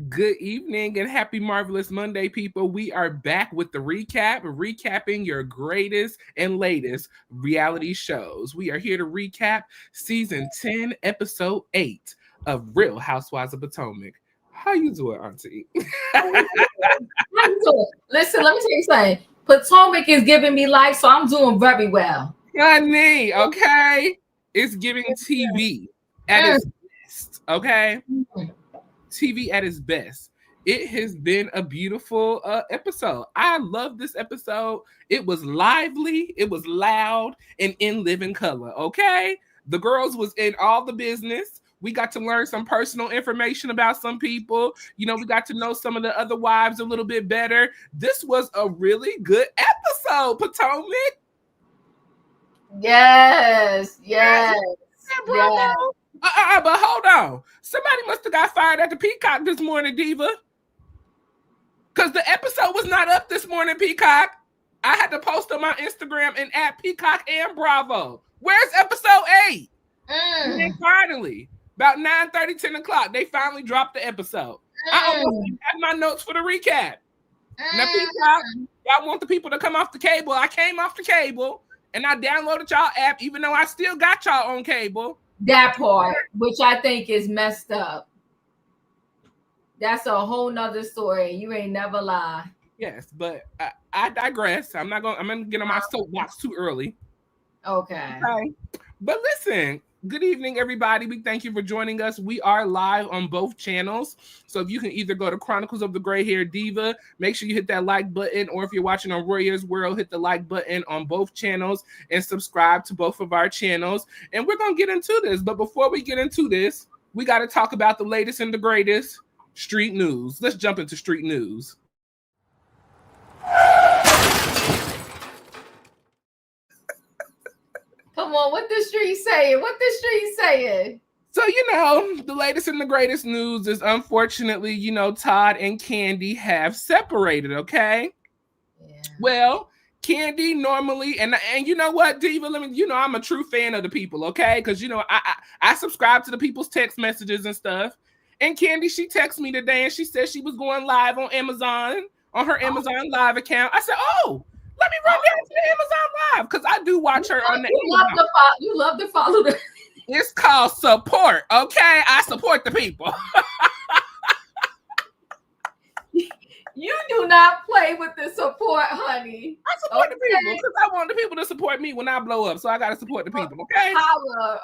Good evening and happy Marvelous Monday, people. We are back with the recapping your greatest and latest reality shows. We are here to recap season 10, episode 8 of Real Housewives of Potomac. How you doing, Auntie? How you doing? Listen, let me tell you something. Potomac is giving me life, so I'm doing very well. Honey, okay? It's giving TV at its best, okay? TV at its best. It has been a beautiful episode. I love this episode. It was lively, it was loud, and in living color. Okay, the girls was in all the business. We got to learn some personal information about some people. You know, we got to know some of the other wives a little bit better. This was a really good episode, Potomac. Yes. Bravo. But hold on. Somebody must have got fired at the Peacock this morning, Diva. Because the episode was not up this morning, Peacock. I had to post on my Instagram and at Peacock and Bravo. Where's episode 8? And then finally, about 9:30, 10 o'clock, they finally dropped the episode. I almost have my notes for the recap. Now, Peacock, y'all want the people to come off the cable. I came off the cable and I downloaded y'all app, even though I still got y'all on cable. That part, which I think is messed up. That's a whole nother story. You ain't never lie. Yes, but I digress. I'm gonna get on my soapbox too early. Okay. But listen, good evening, everybody. We thank you for joining us. We are live on both channels. So if you can either go to Chronicles of the Gray Hair Diva, make sure you hit that like button, or if you're watching on Royaire's World, hit the like button on both channels and subscribe to both of our channels. And we're gonna get into this. But before we get into this, we got to talk about the latest and the greatest street news. Let's jump into street news. Come on, what the street saying? So, the latest and the greatest news is, unfortunately, Todd and Kandi have separated, okay? Yeah. Well, Kandi normally, and you know what, Diva, I'm a true fan of the people, okay? Because, I subscribe to the people's text messages and stuff. And Kandi, she texted me today and she said she was going live on Amazon, on her Amazon Live account. I said, let me run down to the Amazon Live, because I do watch her on the Amazon. You love to follow the... It's called support, okay? I support the people. You do not play with the support, honey. I support the people because I want the people to support me when I blow up, so I got to support the people, okay? Holla.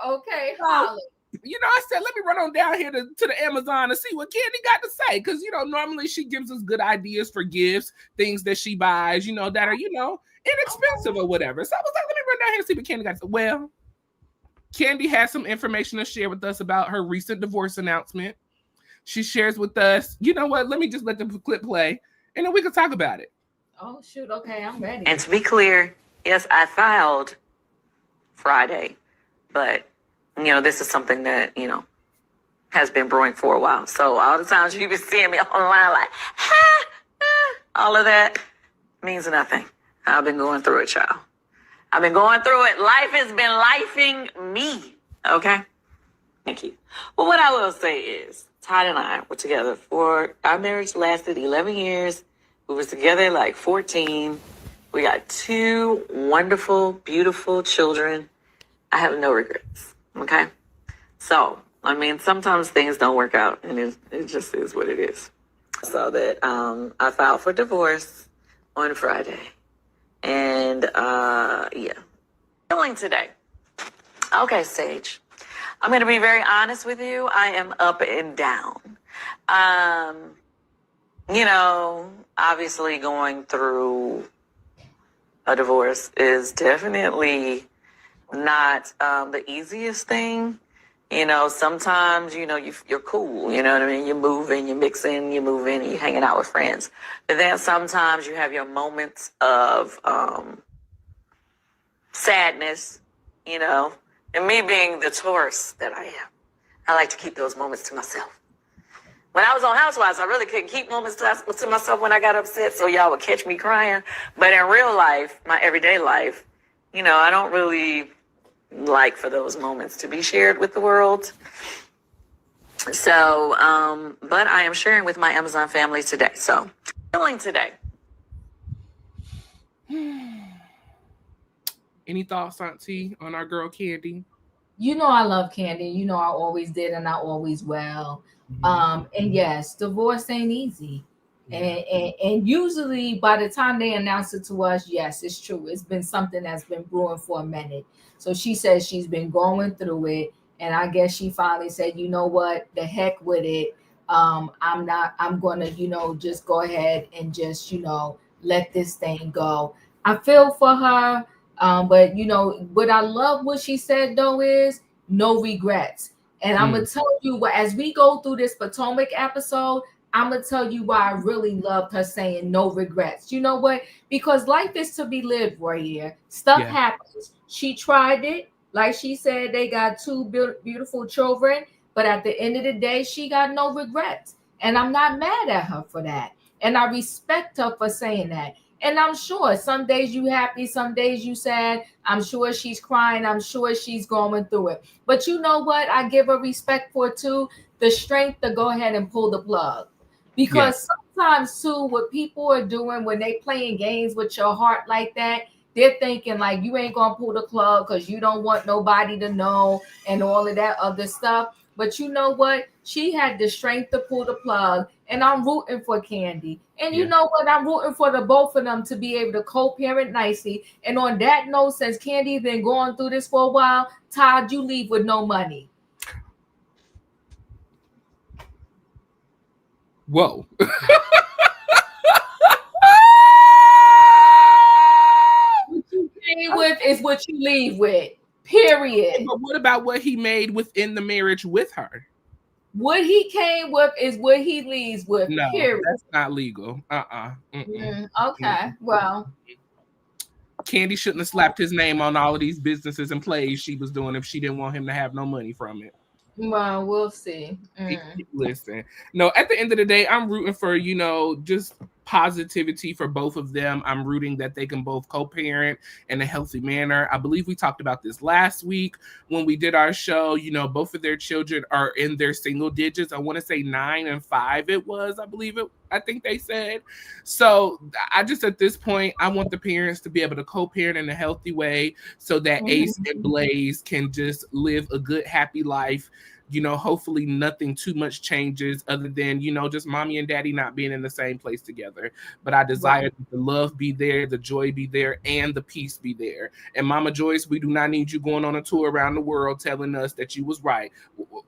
I said, let me run on down here to the Amazon and see what Kandi got to say. Because, normally she gives us good ideas for gifts, things that she buys, that are, inexpensive or whatever. So I was like, let me run down here and see what Kandi got to say. Well, Kandi has some information to share with us about her recent divorce announcement. She shares with us, you know what? Let me just let the clip play, and then we can talk about it. Oh, shoot. Okay, I'm ready. And to be clear, yes, I filed Friday, but this is something that, has been brewing for a while. So all the times you be seeing me online like, all of that means nothing. I've been going through it, child. I've been going through it. Life has been lifing me. Okay? Thank you. Well, what I will say is, Todd and I were together our marriage lasted 11 years. We were together like 14. We got 2 wonderful, beautiful children. I have no regrets. Okay? So, sometimes things don't work out, and it just is what it is. So that I filed for divorce on Friday. And, Feeling today. Okay, Sage. I'm going to be very honest with you. I am up and down. Obviously going through a divorce is definitely not the easiest thing. Sometimes, you're cool, you know what I mean? You're moving, you're mixing, you're moving, you're hanging out with friends. But then sometimes you have your moments of sadness, and me being the Taurus that I am, I like to keep those moments to myself. When I was on Housewives, I really couldn't keep moments to myself when I got upset, so y'all would catch me crying. But in real life, my everyday life, I don't really like for those moments to be shared with the world. So, but I am sharing with my Amazon family today. So, feeling today. Any thoughts, Auntie, on our girl Candy? You know I love Candy. You know I always did and I always will. And yes, divorce ain't easy. And usually by the time they announce it to us, yes, it's true. It's been something that's been brewing for a minute. So she says she's been going through it. And I guess she finally said, you know what, the heck with it. I'm gonna, just go ahead and just, let this thing go. I feel for her. But what I love what she said though is no regrets. And I'm gonna tell you what, as we go through this Potomac episode, I'm gonna tell you why I really loved her saying no regrets. You know what? Because life is to be lived, Royaire. Stuff happens. She tried it. Like she said, they got two beautiful children, but at the end of the day, she got no regrets. And I'm not mad at her for that. And I respect her for saying that. And I'm sure some days you happy, some days you sad. I'm sure she's crying. I'm sure she's going through it. But you know what? I give her respect for too, the strength to go ahead and pull the plug. Because sometimes too, what people are doing when they playing games with your heart like that, they're thinking like you ain't gonna pull the plug because you don't want nobody to know and all of that other stuff. But you know what? She had the strength to pull the plug, and I'm rooting for Candy. And you know what? I'm rooting for the both of them to be able to co-parent nicely. And on that note, since Candy's been going through this for a while, Todd, you leave with no money. Whoa. What you came with is what you leave with. Period. But what about what he made within the marriage with her? What he came with is what he leaves with. No, period. That's not legal. Okay. Well, Candy shouldn't have slapped his name on all of these businesses and plays she was doing if she didn't want him to have no money from it. Well, we'll see. Listen, no, at the end of the day, I'm rooting for, just positivity for both of them. I'm rooting that they can both co-parent in a healthy manner. I believe we talked about this last week when we did our show. Both of their children are in their single digits. I want to say 9 and 5 it was, I think they said. So I just, at this point, I want the parents to be able to co-parent in a healthy way so that Ace and Blaze can just live a good, happy life. Hopefully nothing too much changes other than, just mommy and daddy not being in the same place together. But I desire the love be there, the joy be there, and the peace be there. And Mama Joyce, we do not need you going on a tour around the world telling us that you was right.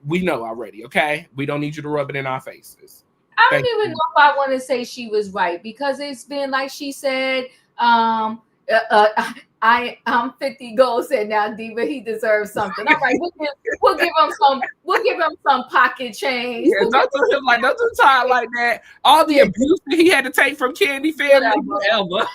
We know already, okay? We don't need you to rub it in our faces. I don't even know if I want to say she was right, because it's been like she said, I'm 50 gold said now Diva, he deserves something. All right, we'll give him some pocket change. Yeah, don't do him like, don't do Todd like that. All the abuse that he had to take from Candy family, whatever.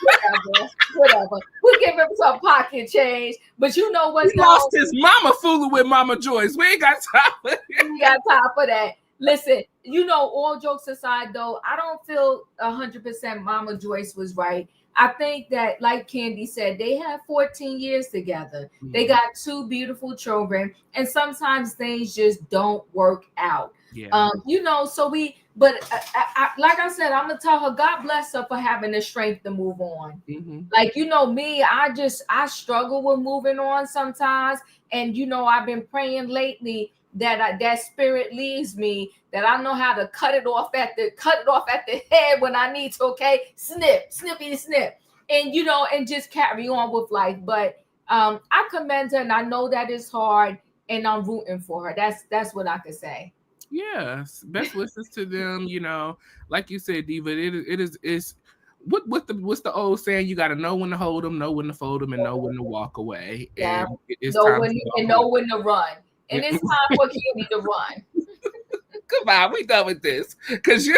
We'll give him some pocket change. But you know what? He lost his mama fooling with Mama Joyce. We ain't got time for that. We got time for that. Listen, all jokes aside though, I don't feel 100% Mama Joyce was right. I think that, like Candy said, they have 14 years together. They got 2 beautiful children, and sometimes things just don't work out. So like I said, I'm gonna tell her, God bless her for having the strength to move on. Like, me, I struggle with moving on sometimes, and I've been praying lately that spirit leaves me, that I know how to cut it off at the head when I need to. Okay, snippy snip, and and just carry on with life. But I commend her, and I know that it's hard, and I'm rooting for her. That's what I could say. Yes, best wishes to them. Like you said, Diva, it's what's the old saying? You got to know when to hold them, know when to fold them, and know when to walk away. Yeah, and it's know time when to run. And it's time for Candy to run. Come on, we done with this. Because you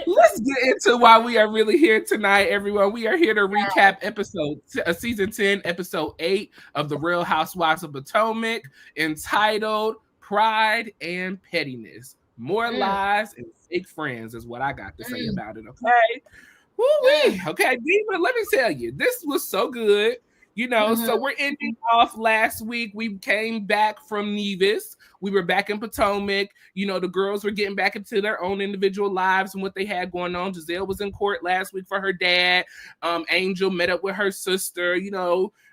let's get into why we are really here tonight, everyone. We are here to recap season 10, episode 8 of the Real Housewives of Potomac, entitled Pride and Pettiness. More lies and fake friends is what I got to say about it, okay? Woo-wee. Okay, Diva, let me tell you, this was so good. So we're ending off last week. We came back from Nevis. We were back in Potomac. The girls were getting back into their own individual lives and what they had going on. Gizelle was in court last week for her dad. Angel met up with her sister.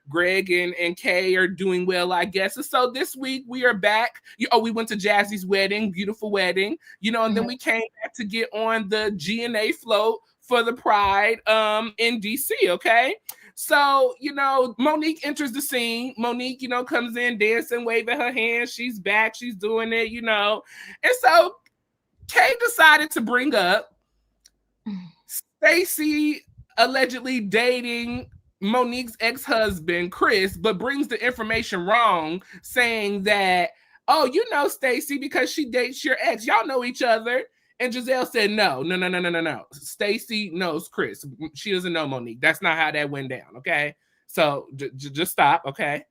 Greg and Kay are doing well, I guess. And so this week we are back. We went to Jazzy's wedding, beautiful wedding, and then we came back to get on the G&A float for the Pride in DC, okay? So, Monique enters the scene. Monique, comes in dancing, waving her hands. She's back. She's doing it, And so Kay decided to bring up Stacey allegedly dating Monique's ex-husband, Chris, but brings the information wrong, saying that, Stacey, because she dates your ex. Y'all know each other. And Gizelle said, no. Stacey knows Chris. She doesn't know Monique. That's not how that went down, okay? So just stop, okay?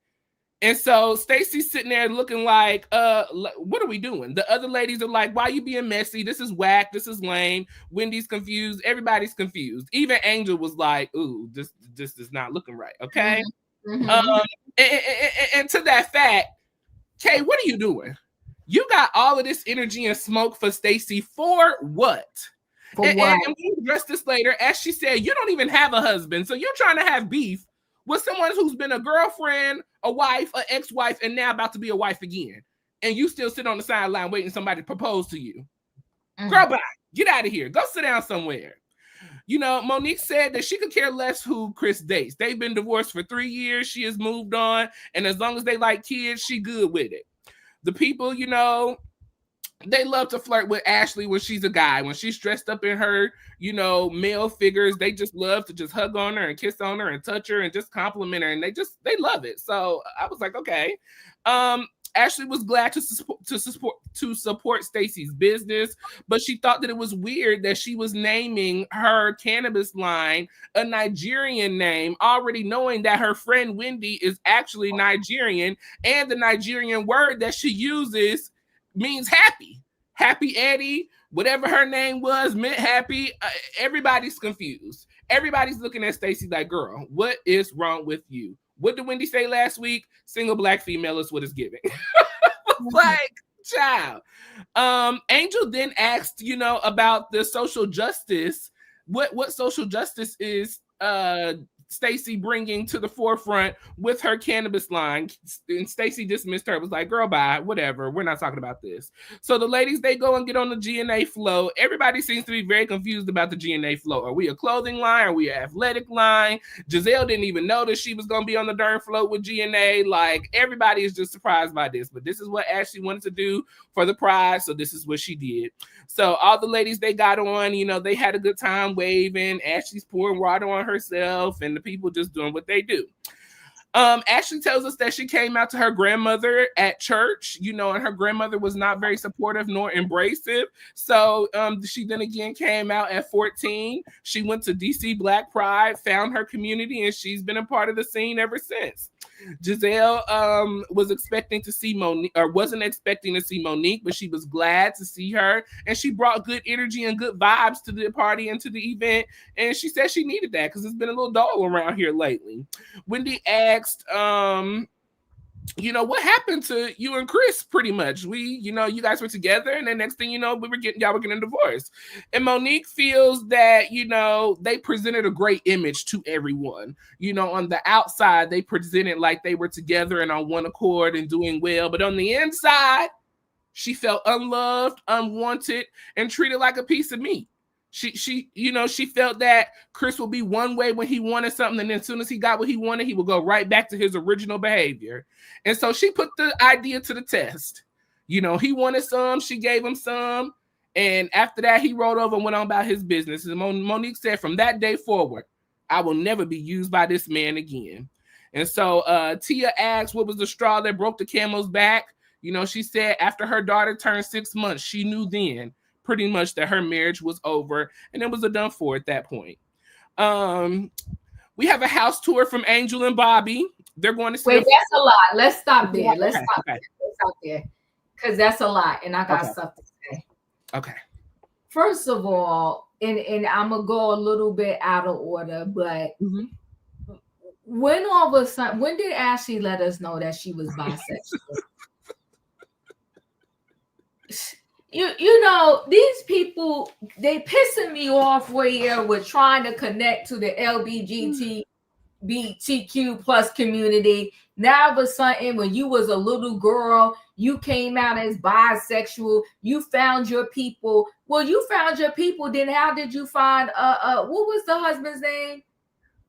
And so Stacey's sitting there looking like, what are we doing? The other ladies are like, why you being messy? This is whack. This is lame. Wendy's confused. Everybody's confused. Even Angel was like, ooh, this is not looking right, okay? And to that fact, Kay, what are you doing? You got all of this energy and smoke for Stacey for what? And we address this later. As she said, you don't even have a husband. So you're trying to have beef with someone who's been a girlfriend, a wife, an ex-wife, and now about to be a wife again. And you still sit on the sideline waiting somebody to propose to you. Girl, bye. Get out of here. Go sit down somewhere. Monique said that she could care less who Chris dates. They've been divorced for 3 years. She has moved on. And as long as they like kids, she good with it. The people, they love to flirt with Ashley when she's a guy. When she's dressed up in her, male figures, they just love to just hug on her and kiss on her and touch her and just compliment her. And they love it. So I was like, okay. Ashley was glad to support Stacey's business, but she thought that it was weird that she was naming her cannabis line a Nigerian name, already knowing that her friend Wendy is actually Nigerian, and the Nigerian word that she uses means happy. Happy Eddie, whatever her name was, meant happy. Everybody's confused. Everybody's looking at Stacey like, girl, what is wrong with you? What did Wendy say last week? Single black female is what it's giving. Like, child. Angel then asked, about the social justice. What social justice is Stacey bringing to the forefront with her cannabis line? And Stacey dismissed her. Was like, girl, bye, whatever. We're not talking about this. So the ladies, they go and get on the G&A flow. Everybody seems to be very confused about the G&A flow. Are we a clothing line? Are we an athletic line? Gizelle didn't even notice she was going to be on the darn float with G&A. Like, everybody is just surprised by this. But this is what Ashley wanted to do for the prize. So this is what she did. So all the ladies, they got on, they had a good time waving. Ashley's pouring water on herself and the people just doing what they do. Ashley tells us that she came out to her grandmother at church, and her grandmother was not very supportive nor embracive. So she then again came out at 14. She went to DC Black Pride, found her community, and she's been a part of the scene ever since. Gizelle was expecting to see Monique, or wasn't expecting to see Monique, but she was glad to see her, and she brought good energy and good vibes to the party and to the event, and she said she needed that because it's been a little dull around here lately. Wendy asked, what happened to you and Chris? Pretty much, you guys were together, and then next thing y'all were getting divorced. And Monique feels that they presented a great image to everyone. On the outside, they presented like they were together and on one accord and doing well, but on the inside, she felt unloved, unwanted, and treated like a piece of meat. She felt that Chris would be one way when he wanted something, and then as soon as he got what he wanted, he would go right back to his original behavior. And so she put the idea to the test. He wanted some, she gave him some, and after that, he rolled over and went on about his business. And Monique said, from that day forward, I will never be used by this man again. And so Tia asked, what was the straw that broke the camel's back? She said after her daughter turned 6 months, she knew then pretty much that her marriage was over, and it was a done for at that point. We have a house tour from Angel and Bobby. They're going to see. Wait, that's a lot. Let's stop there. Let's stop there. Because that's a lot, and I got stuff to say. Okay. First of all, and I'm gonna go a little bit out of order, but when all of a sudden, when did Ashley let us know that she was bisexual? You know, these people, they pissing me off Royaire with trying to connect to the LGBTQ plus community. Now all of a sudden, when you was a little girl, you came out as bisexual, you found your people. Well, you found your people, then how did you find what was the husband's name?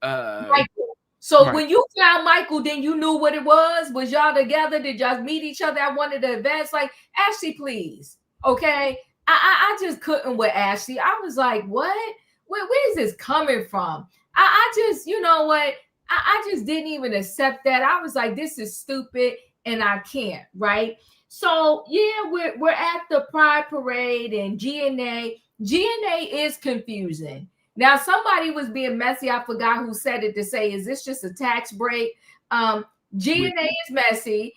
Michael. So right. When you found Michael, then you knew what it was? Was y'all together? Did y'all meet each other at one of the events? Like, Ashley, please. Okay. I just couldn't with Ashley. I was like, what? Where is this coming from? I just, you know what? I just didn't even accept that. I was like, this is stupid and I can't, right? So yeah, we're at the Pride Parade and GNA. GNA is confusing. Now, somebody was being messy. I forgot who said it to say, is this just a tax break? GNA is messy.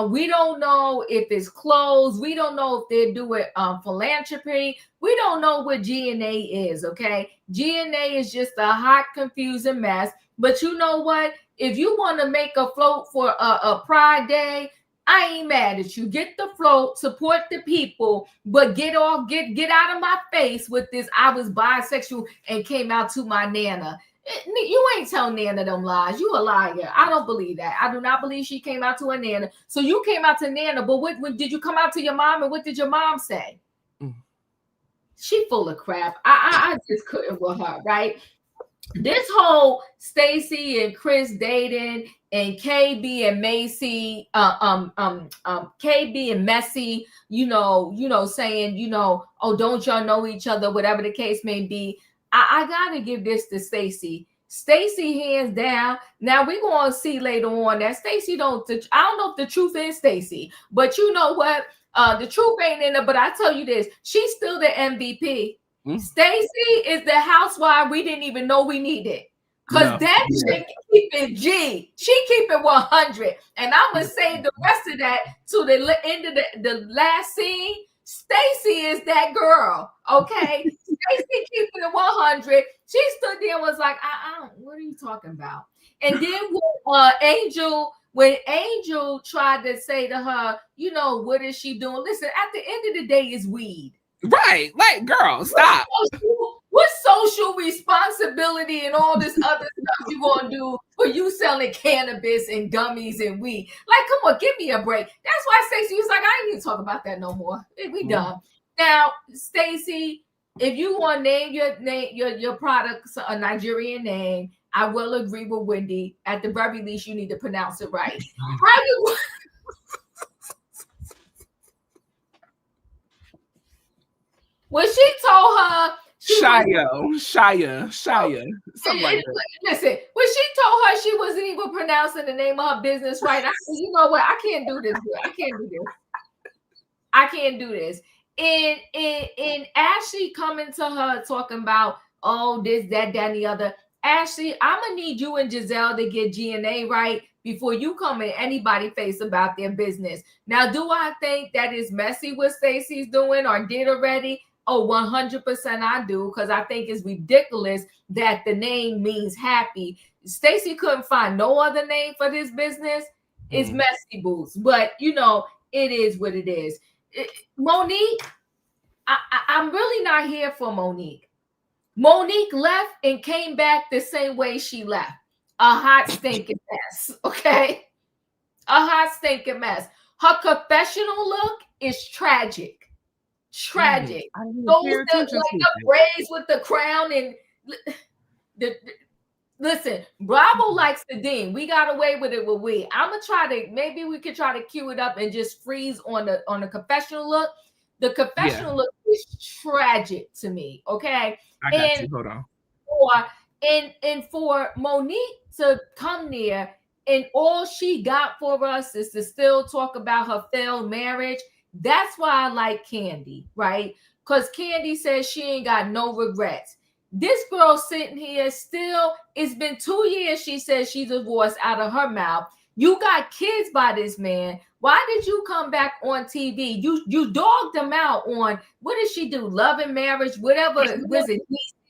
We don't know if it's closed. We don't know if they're doing philanthropy. We don't know what GNA is, okay? GNA is just a hot, confusing mess. But you know what? If you want to make a float for a Pride Day, I ain't mad at you. Get the float, support the people, but get out of my face with this. I was bisexual and came out to my nana. You ain't telling Nana them lies. You a liar. I don't believe that. I do not believe she came out to her Nana. So you came out to Nana, but what did you come out to your mom, and what did your mom say? She full of crap. I just couldn't with her, right? This whole Stacey and Chris dating and KB and Macy, KB and Messy, you know, saying, oh, don't y'all know each other, whatever the case may be. I gotta give this to Stacey. Stacey, hands down. Now we're gonna see later on that Stacey I don't know if the truth is Stacey, but you know what? The truth ain't in it. But I tell you this, she's still the MVP. Stacey is the housewife we didn't even know we needed. Because that chick keep it G. She keep it 100. And I'm gonna save the rest of that to the end of the last scene. Stacey is that girl, okay? Stacey keeping it 100. She stood there and was like, what are you talking about? And then when Angel tried to say to her, what is she doing? Listen, at the end of the day, it's weed. Right. Like, girl, stop. What social responsibility and all this other stuff you gonna do for you selling cannabis and gummies and weed? Like, come on, give me a break. That's why Stacey was like, I ain't even talk about that no more. We done. Now, Stacey, if you want to name your products a Nigerian name, I will agree with Wendy. At the very least, you need to pronounce it right. How you? When she told her Shia, something like that. Listen, when she told her she wasn't even pronouncing the name of her business right, I said, you know what? I can't do this. I can't do this. And Ashley coming to her talking about, oh, this, that, and the other. Ashley, I'm gonna need you and Gizelle to get GNA right before you come in anybody face about their business. Now, do I think that is messy what Stacey's doing or did already? Oh, 100% I do, because I think it's ridiculous that the name means happy. Stacey couldn't find no other name for this business. It's Messy Boots, but it is what it is. Monique, I'm really not here for Monique. Monique left and came back the same way she left. A hot stinking mess, okay? A hot stinking mess. Her confessional look is tragic. Tragic. Those braids with the crown and listen, Bravo likes the Dean. We got away with it with we. I'm gonna try to, maybe we could try to cue it up and just freeze on the confessional look. The confessional look is tragic to me. Okay. I got you. Hold on. And for Monique to come there and all she got for us is to still talk about her failed marriage. That's why I like Candy, right? Because Candy says she ain't got no regrets. This girl sitting here still, it's been 2 years, she says she's divorced out of her mouth. You got kids by this man. Why did you come back on TV? You dogged them out on, what did she do? Love and Marriage, whatever. Was it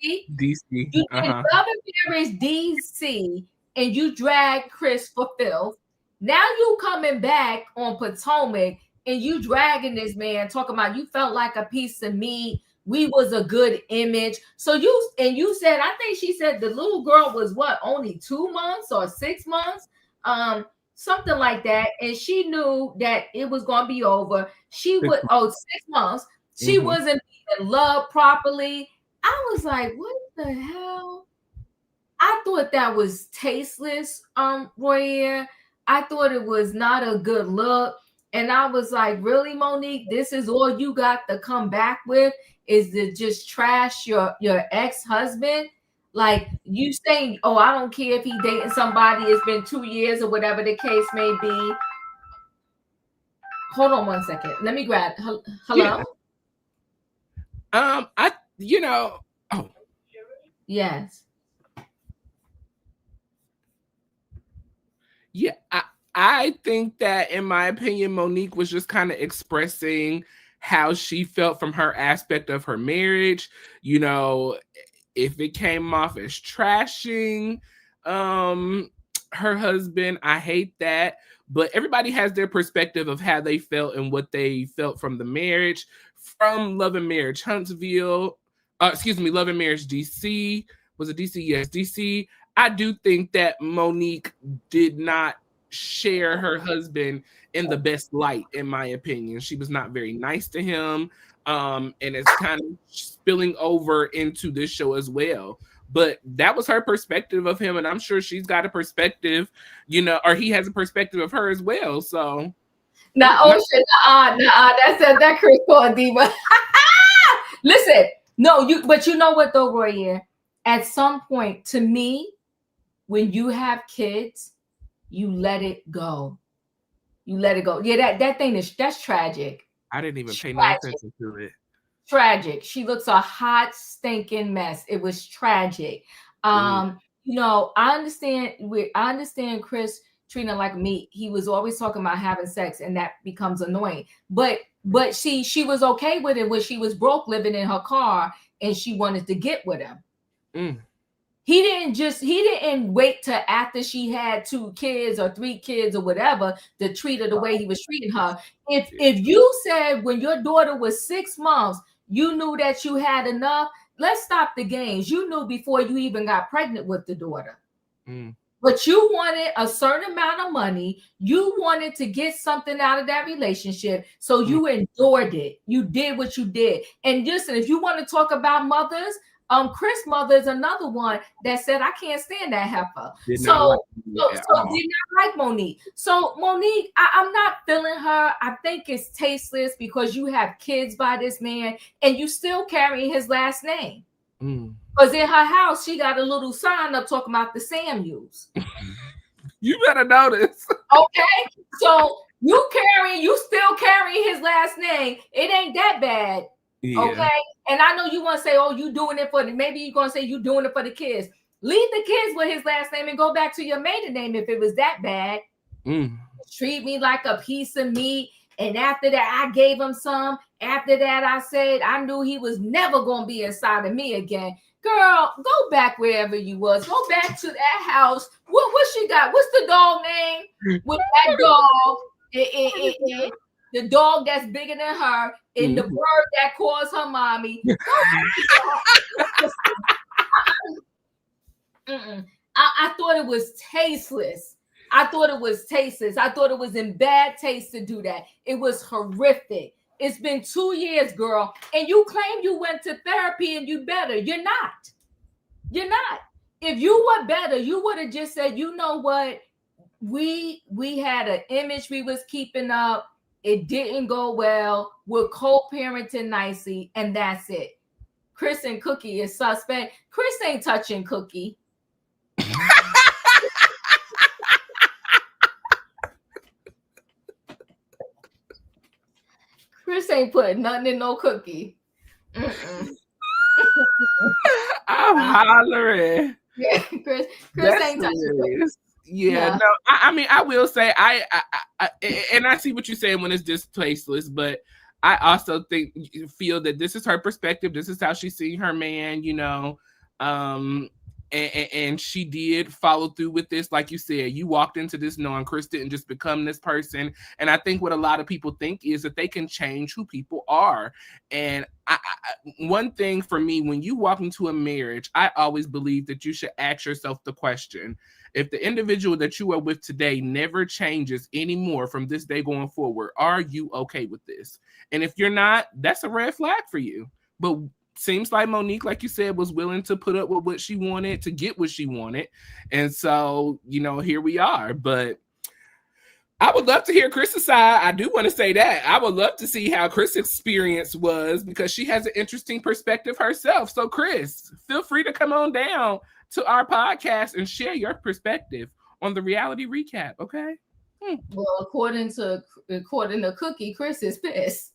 DC? DC. You did Love and Marriage DC. and you drag Chris for filth. Now you coming back on Potomac and you dragging this man, talking about you felt like a piece of meat. We was a good image. So you said, I think she said the little girl was what, only 2 months or 6 months, something like that. And she knew that it was going to be over. She would 6 months. She wasn't being loved properly. I was like, what the hell? I thought that was tasteless, Royaire. I thought it was not a good look. And I was like, really, Monique, this is all you got to come back with, is to just trash your ex-husband? Like, you saying, oh, I don't care if he dating somebody, it's been 2 years or whatever the case may be. Hold on 1 second. Let me grab. Hello? Yeah. Yes. Yeah, I think that, in my opinion, Monique was just kind of expressing how she felt from her aspect of her marriage. You know, if it came off as trashing her husband, I hate that. But everybody has their perspective of how they felt and what they felt from the marriage. From Love and Marriage Huntsville, Love and Marriage DC. Was it DC? Yes, DC. I do think that Monique did not share her husband in the best light, in my opinion. She was not very nice to him. And it's kind of spilling over into this show as well. But that was her perspective of him, and I'm sure she's got a perspective, or he has a perspective of her as well. So that Chris called Diva. Listen, but you know what though, Royaire? At some point, to me, when you have kids, you let it go. You let it go. Yeah, that's tragic. I didn't even pay no attention to it. Tragic. She looks a hot, stinking mess. It was tragic. I understand Chris treating her like meat. He was always talking about having sex, and that becomes annoying. But she was okay with it when she was broke, living in her car, and she wanted to get with him. He didn't wait till after she had 2 kids or 3 kids or whatever to treat her the way he was treating her. If you said when your daughter was 6 months, you knew that you had enough, let's stop the games. You knew before you even got pregnant with the daughter. But you wanted a certain amount of money. You wanted to get something out of that relationship. So you endured it. You did what you did. And listen, if you want to talk about mothers, Chris' mother is another one that said, I can't stand that heifer. Did not like Monique. So Monique, I'm not feeling her. I think it's tasteless because you have kids by this man and you still carry his last name. Because in her house, she got a little sign up talking about the Samuels. You better notice. Okay. So you still carry his last name. It ain't that bad. Yeah. Okay. And I know you want to say, oh, you doing it for maybe you're going to say you doing it for the kids. Leave the kids with his last name and go back to your maiden name if it was that bad. Treat me like a piece of meat. And after that, I gave him some. After that, I said I knew he was never going to be inside of me again. Girl, go back wherever you was. Go back to that house. What she got? What's the dog name? With that dog. The dog that's bigger than her, and the bird that calls her mommy. I thought it was tasteless. I thought it was in bad taste to do that. It was horrific. It's been 2 years, girl, and you claim you went to therapy and you better. You're not. If you were better, you would have just said, you know what? We had an image we was keeping up. It didn't go well. We're co-parenting nicely, and that's it. Chris and Cookie is suspect. Chris ain't touching Cookie. Chris ain't putting nothing in no Cookie. I'm hollering. Yeah, Chris ain't touching Cookie. Yeah, no, I mean, I will say, I and I see what you're saying when it's just tasteless, but I also feel that this is her perspective. This is how she's seeing her man, And she did follow through with this. Like you said, you walked into this knowing Chris didn't just become this person. And I think what a lot of people think is that they can change who people are. And one thing for me, when you walk into a marriage, I always believe that you should ask yourself the question, if the individual that you are with today never changes anymore from this day going forward, are you okay with this? And if you're not, that's a red flag for you. But seems like Monique, like you said, was willing to put up with what she wanted to get what she wanted. And so, here we are. But I would love to hear Chris's side. I do want to say that. I would love to see how Chris' experience was, because she has an interesting perspective herself. So, Chris, feel free to come on down to our podcast and share your perspective on the reality recap, okay? Well, according to Cookie, Chris is pissed.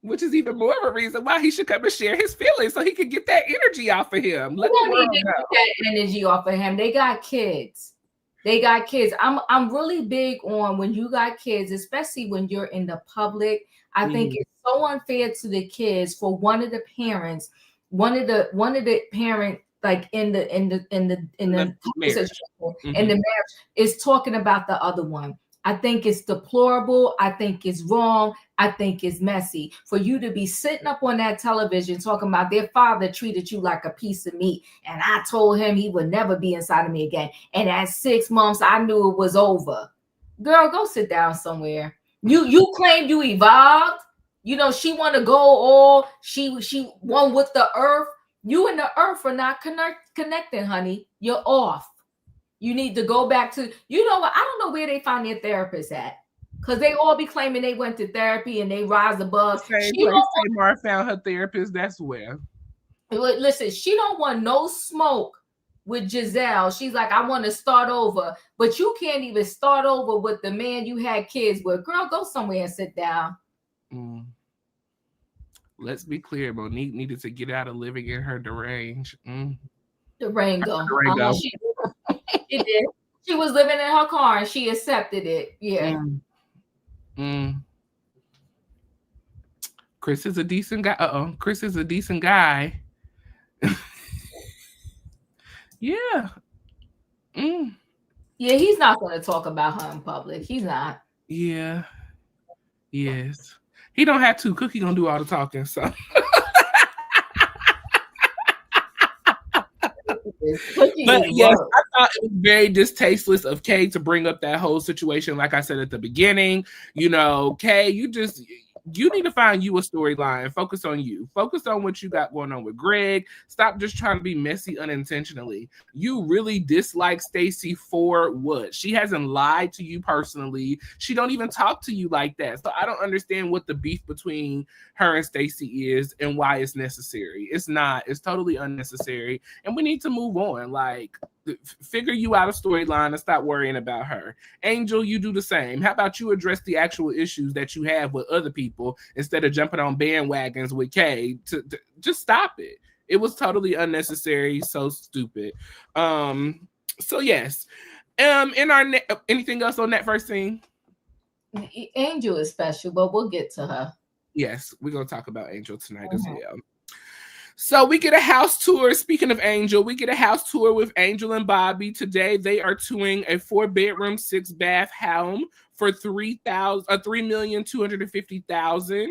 Which is even more of a reason why he should come and share his feelings so he can get that energy off of him. Let the world know. Get that energy off of him. They got kids. I'm really big on when you got kids, especially when you're in the public. I think it's so unfair to the kids for one of the parents, like in the marriage is talking about the other one. I think it's deplorable. I think it's wrong. I think it's messy for you to be sitting up on that television talking about their father treated you like a piece of meat. And I told him he would never be inside of me again. And at 6 months, I knew it was over. Girl, go sit down somewhere. You claim you evolved. She want to go all, she one with the earth. You and the earth are not connecting, honey. You're off. You need to go back to, what? I don't know where they find their therapist at. Because they all be claiming they went to therapy and they rise above. The same place Tamar found her therapist, that's where. Listen, she don't want no smoke with Gizelle. She's like, I want to start over. But you can't even start over with the man you had kids with. Girl, go somewhere and sit down. Let's be clear. Monique needed to get out of living in her deranged. Durango. She did. She was living in her car and she accepted it. Yeah. Chris is a decent guy. Chris is a decent guy. Yeah. Yeah, he's not going to talk about her in public. He's not. Yeah. Yes. He don't have to. Cookie gonna do all the talking, so. But yes, I thought it was very distasteful of Kay to bring up that whole situation. Like I said at the beginning, Kay, you need to find you a storyline. Focus on you. Focus on what you got going on with Greg. Stop just trying to be messy unintentionally. You really dislike Stacey for what? She hasn't lied to you personally. She don't even talk to you like that. So I don't understand what the beef between her and Stacey is and why it's necessary. It's not. It's totally unnecessary. And we need to move on. Like, figure you out a storyline and stop worrying about her. Angel, you do the same. How about you address the actual issues that you have with other people instead of jumping on bandwagons with Kay? To just stop it. It was totally unnecessary. So stupid. So yes. In our anything else on that first scene? Angel is special, but we'll get to her. Yes, we're gonna talk about Angel tonight as well. So we get a house tour. Speaking of Angel, we get a house tour with Angel and Bobby. Today they are touring a 4-bedroom, 6-bath home for $3,250,000.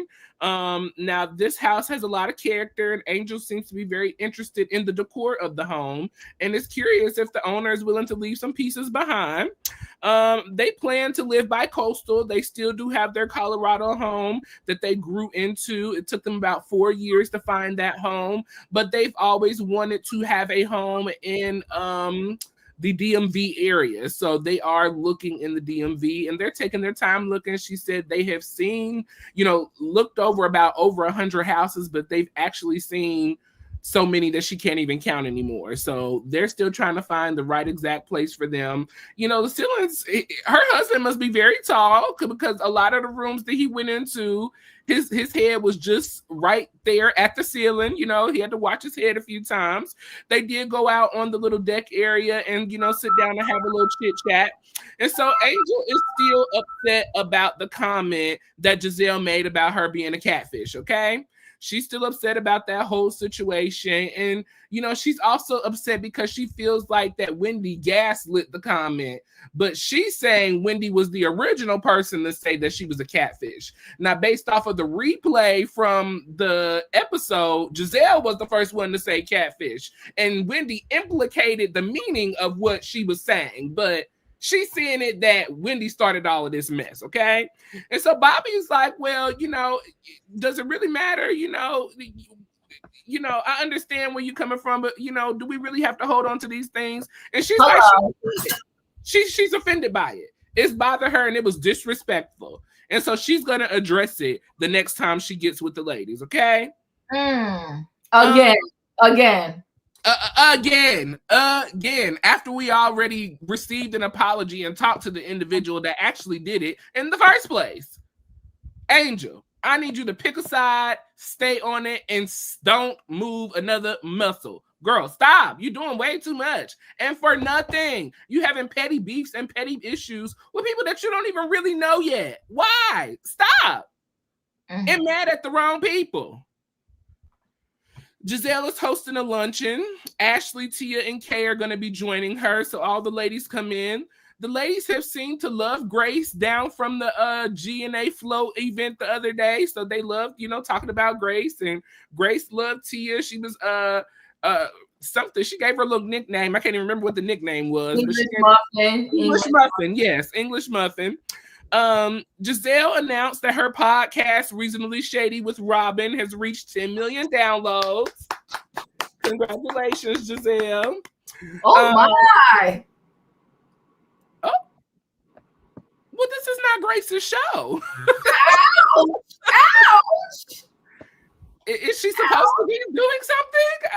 Now this house has a lot of character, and Angel seems to be very interested in the decor of the home, and is curious if the owner is willing to leave some pieces behind. They plan to live by coastal. They still do have their Colorado home that they grew into. It took them about 4 years to find that home, but they've always wanted to have a home in the DMV area. So they are looking in the DMV, and they're taking their time looking. She said they have seen, looked over 100 houses, but they've actually seen so many that she can't even count anymore. So they're still trying to find the right exact place for them. The ceilings, her husband must be very tall, because a lot of the rooms that he went into, his head was just right there at the ceiling. He had to watch his head a few times. They did go out on the little deck area and, sit down and have a little chit chat. And so Angel is still upset about the comment that Gizelle made about her being a catfish. Okay. She's still upset about that whole situation. And, you know, she's also upset because she feels like that Wendy gaslit the comment. But she's saying Wendy was the original person to say that she was a catfish. Now, based off of the replay from the episode, Gizelle was the first one to say catfish. And Wendy implicated the meaning of what she was saying. But she's seeing it that Wendy started all of this mess, okay? And so Bobby's like, well, you know, does it really matter? You know, I understand where you're coming from, but, you know, do we really have to hold on to these things? And she's like, she's offended by it. It's bothered her and it was disrespectful. And so she's going to address it the next time she gets with the ladies, okay? Again, after we already received an apology and talked to the individual that actually did it in the first place. Angel, I need you to pick a side, stay on it, and don't move another muscle. Girl, stop. You're doing way too much. And for nothing. You having petty beefs and petty issues with people that you don't even really know yet. Why? Stop. And mad at the wrong people. Gizelle is hosting a luncheon. Ashley, Tia, and Kay are going to be joining her. So all the ladies come in. The ladies have seemed to love Grace down from the G&A Flow event the other day. So they loved, you know, talking about Grace. And Grace loved Tia. She was something. She gave her a little nickname. I can't even remember what the nickname was. English Muffin. English Muffin. Yes, English Muffin. Gizelle announced that her podcast, Reasonably Shady with Robin, has reached 10 million downloads. Congratulations, Gizelle. Oh my! Oh, well, this is not Grace's show. Ouch! Ouch! Is she supposed to be doing something?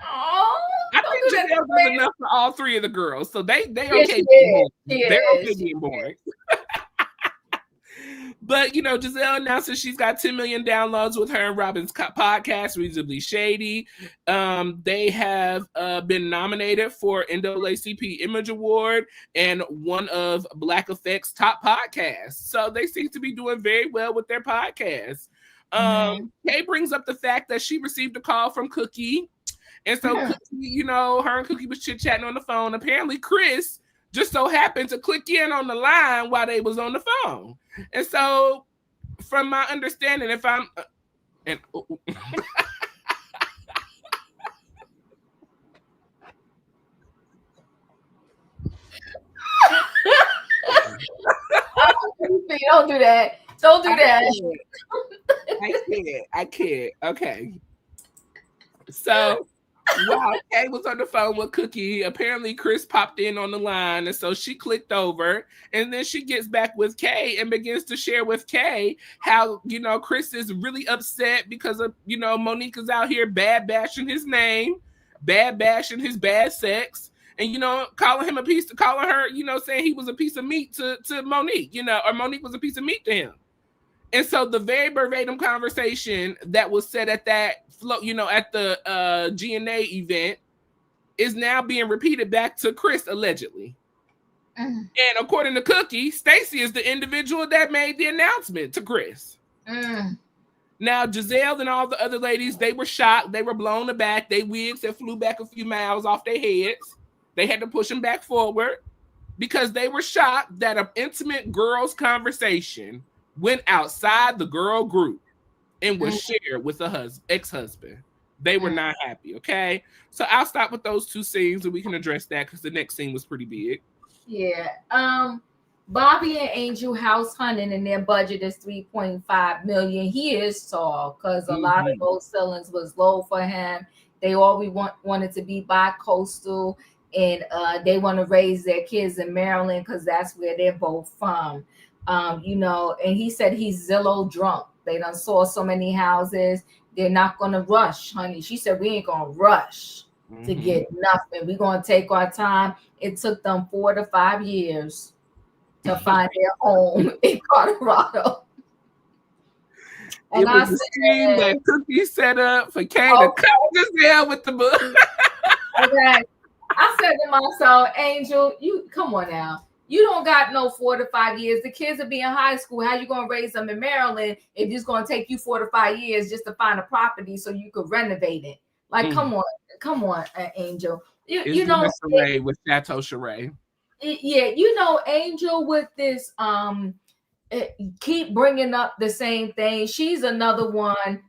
I think Gizelle does enough for all three of the girls, so they okay. They're okay being boring. But, you know, Gizelle announces she's got 10 million downloads with her and Robin's podcast, Reasonably Shady. They have been nominated for NAACP Image Award and one of Black Effect's top podcasts. So they seem to be doing very well with their podcast. Kay brings up the fact that she received a call from Cookie. And so, Cookie, you know, her and Cookie was chit-chatting on the phone. Apparently, Chris just so happened to click in on the line while they was on the phone. And so, from my understanding, if I'm... Don't do that. Don't do that. I can't. Okay. So... while Kay was on the phone with Cookie, apparently Chris popped in on the line, and so she clicked over, and then she gets back with Kay and begins to share with Kay how, you know, Chris is really upset because of, you know, Monique is out here bad bashing his name, bad bashing his bad sex, and, you know, calling her, you know, saying he was a piece of meat to Monique, you know, or Monique was a piece of meat to him. And so the very verbatim conversation that was said at that you know, at the G&A event is now being repeated back to Chris, allegedly. And according to Cookie, Stacey is the individual that made the announcement to Chris. Now, Gizelle and all the other ladies, they were shocked. They were blown aback. Their wigs that flew back a few miles off their heads. They had to push them back forward because they were shocked that an intimate girls' conversation went outside the girl group and was shared with a ex-husband. They were not happy, okay? So I'll stop with those two scenes and we can address that because the next scene was pretty big. Yeah. Bobby and Angel house hunting and their budget is $3.5 million. He is tall because a lot of those ceilings was low for him. They always wanted to be bi-coastal, and they want to raise their kids in Maryland because that's where they're both from. You know, and he said he's Zillow drunk. They done saw so many houses. They're not going to rush, honey. She said, we ain't going to rush to get nothing. We're going to take our time. It took them 4 to 5 years to find their home in Colorado. And I said that Cookie set up for Kay to cut Gizelle with the book. Okay. I said to myself, Angel, you come on now. You don't got no 4 to 5 years. The kids will be in high school. How you gonna raise them in Maryland if it's gonna take you 4 to 5 years just to find a property so you could renovate it? Like, come on, Angel. You know, Sheree with Chateau Sheree. Yeah, you know, Angel with this keep bringing up the same thing. She's another one.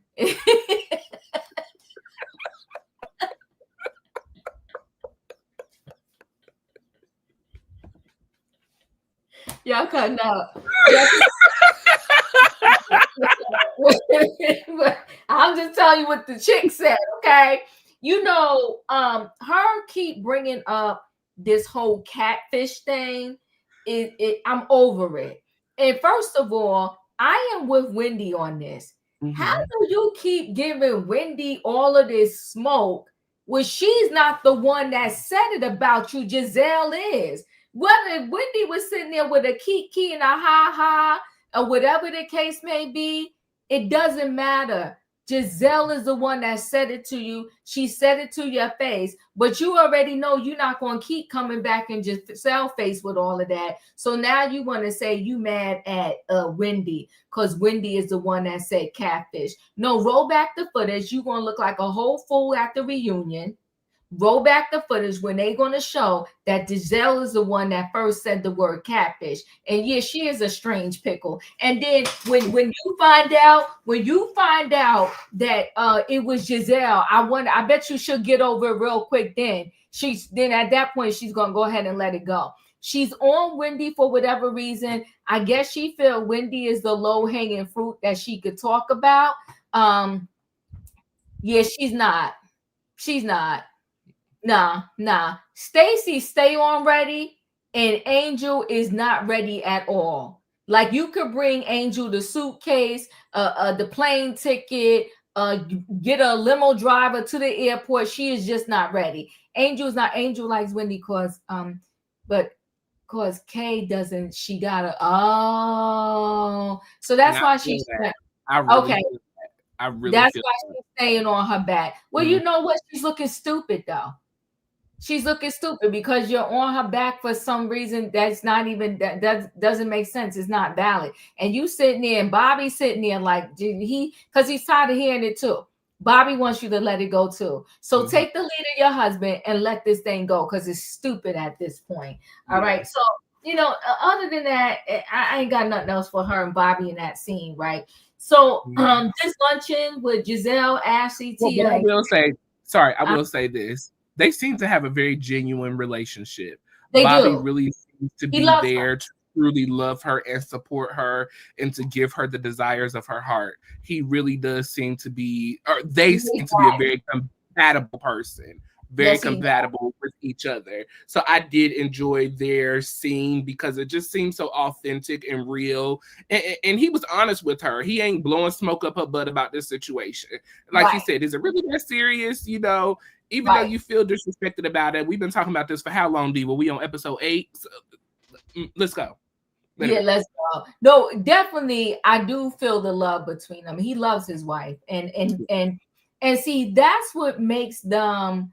Y'all cutting up. I'm just telling you what the chick said, okay? You know, her keep bringing up this whole catfish thing. I'm over it. And first of all, I am with Wendy on this. How do you keep giving Wendy all of this smoke when she's not the one that said it about you? Gizelle is. Whether Wendy was sitting there with a kiki and a ha-ha or whatever the case may be, it doesn't matter. Gizelle is the one that said it to you. She said it to your face, but you already know you're not going to keep coming back and just sell face with all of that. So now you want to say you mad at Wendy because Wendy is the one that said catfish. No, roll back the footage. You're going to look like a whole fool at the reunion. Roll back the footage when they're going to show that Gizelle is the one that first said the word catfish. And yeah, she is a strange pickle. And then when you find out that it was Gizelle, I bet you she'll get over it real quick then. Then at that point, she's going to go ahead and let it go. She's on Wendy for whatever reason. I guess she feel Wendy is the low-hanging fruit that she could talk about. Yeah, she's not. She's not. Nah. Stacey stay on ready, and Angel is not ready at all. Like, you could bring Angel the suitcase, the plane ticket, get a limo driver to the airport. She is just not ready. Angel's not. Angel likes Wendy because Kay doesn't. She gotta. Oh, so that's why she's okay. That's why she's staying on her back. Well, you know what? She's looking stupid though. She's looking stupid because you're on her back for some reason that's not even that doesn't make sense. It's not valid. And you sitting there and Bobby's sitting there like because he's tired of hearing it too. Bobby wants you to let it go too. So take the lead of your husband and let this thing go because it's stupid at this point. All right. So, you know, other than that, I ain't got nothing else for her and Bobby in that scene, right? So this luncheon with Gizelle, Ashley, Tia. I will say this. They seem to have a very genuine relationship. Bobby really seems to be there to truly love her and support her and to give her the desires of her heart. He really does seem to be, or they seem to be a very compatible person. Very compatible with each other. So I did enjoy their scene because it just seemed so authentic and real. And he was honest with her. He ain't blowing smoke up her butt about this situation. Like he said, is it really that serious? You know, even though you feel disrespected about it. We've been talking about this for how long, Diva? We on episode 8? So, let's go. Let's go. No, definitely, I do feel the love between them. He loves his wife. And see, that's what makes them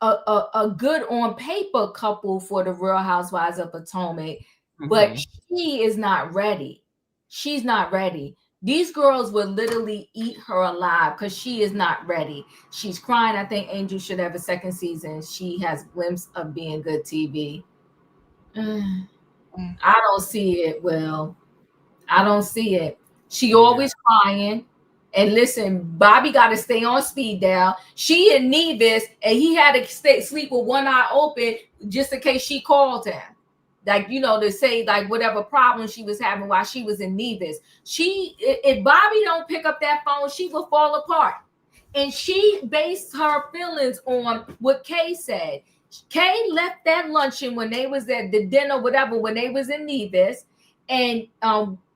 a good on paper couple for the Real Housewives of Potomac, but she is not ready. She's not ready. These girls would literally eat her alive because she is not ready. She's crying. I think Angel should have a second season. She has glimpse of being good TV. I don't see it, Will. I don't see it. She always crying. And listen, Bobby got to stay on speed dial. She in Nevis, and he had to sleep with one eye open just in case she called him. Like, you know, to say like whatever problem she was having while she was in Nevis. If Bobby don't pick up that phone, she will fall apart. And she based her feelings on what Kay said. Kay left that luncheon when they was at the dinner, whatever, when they was in Nevis, and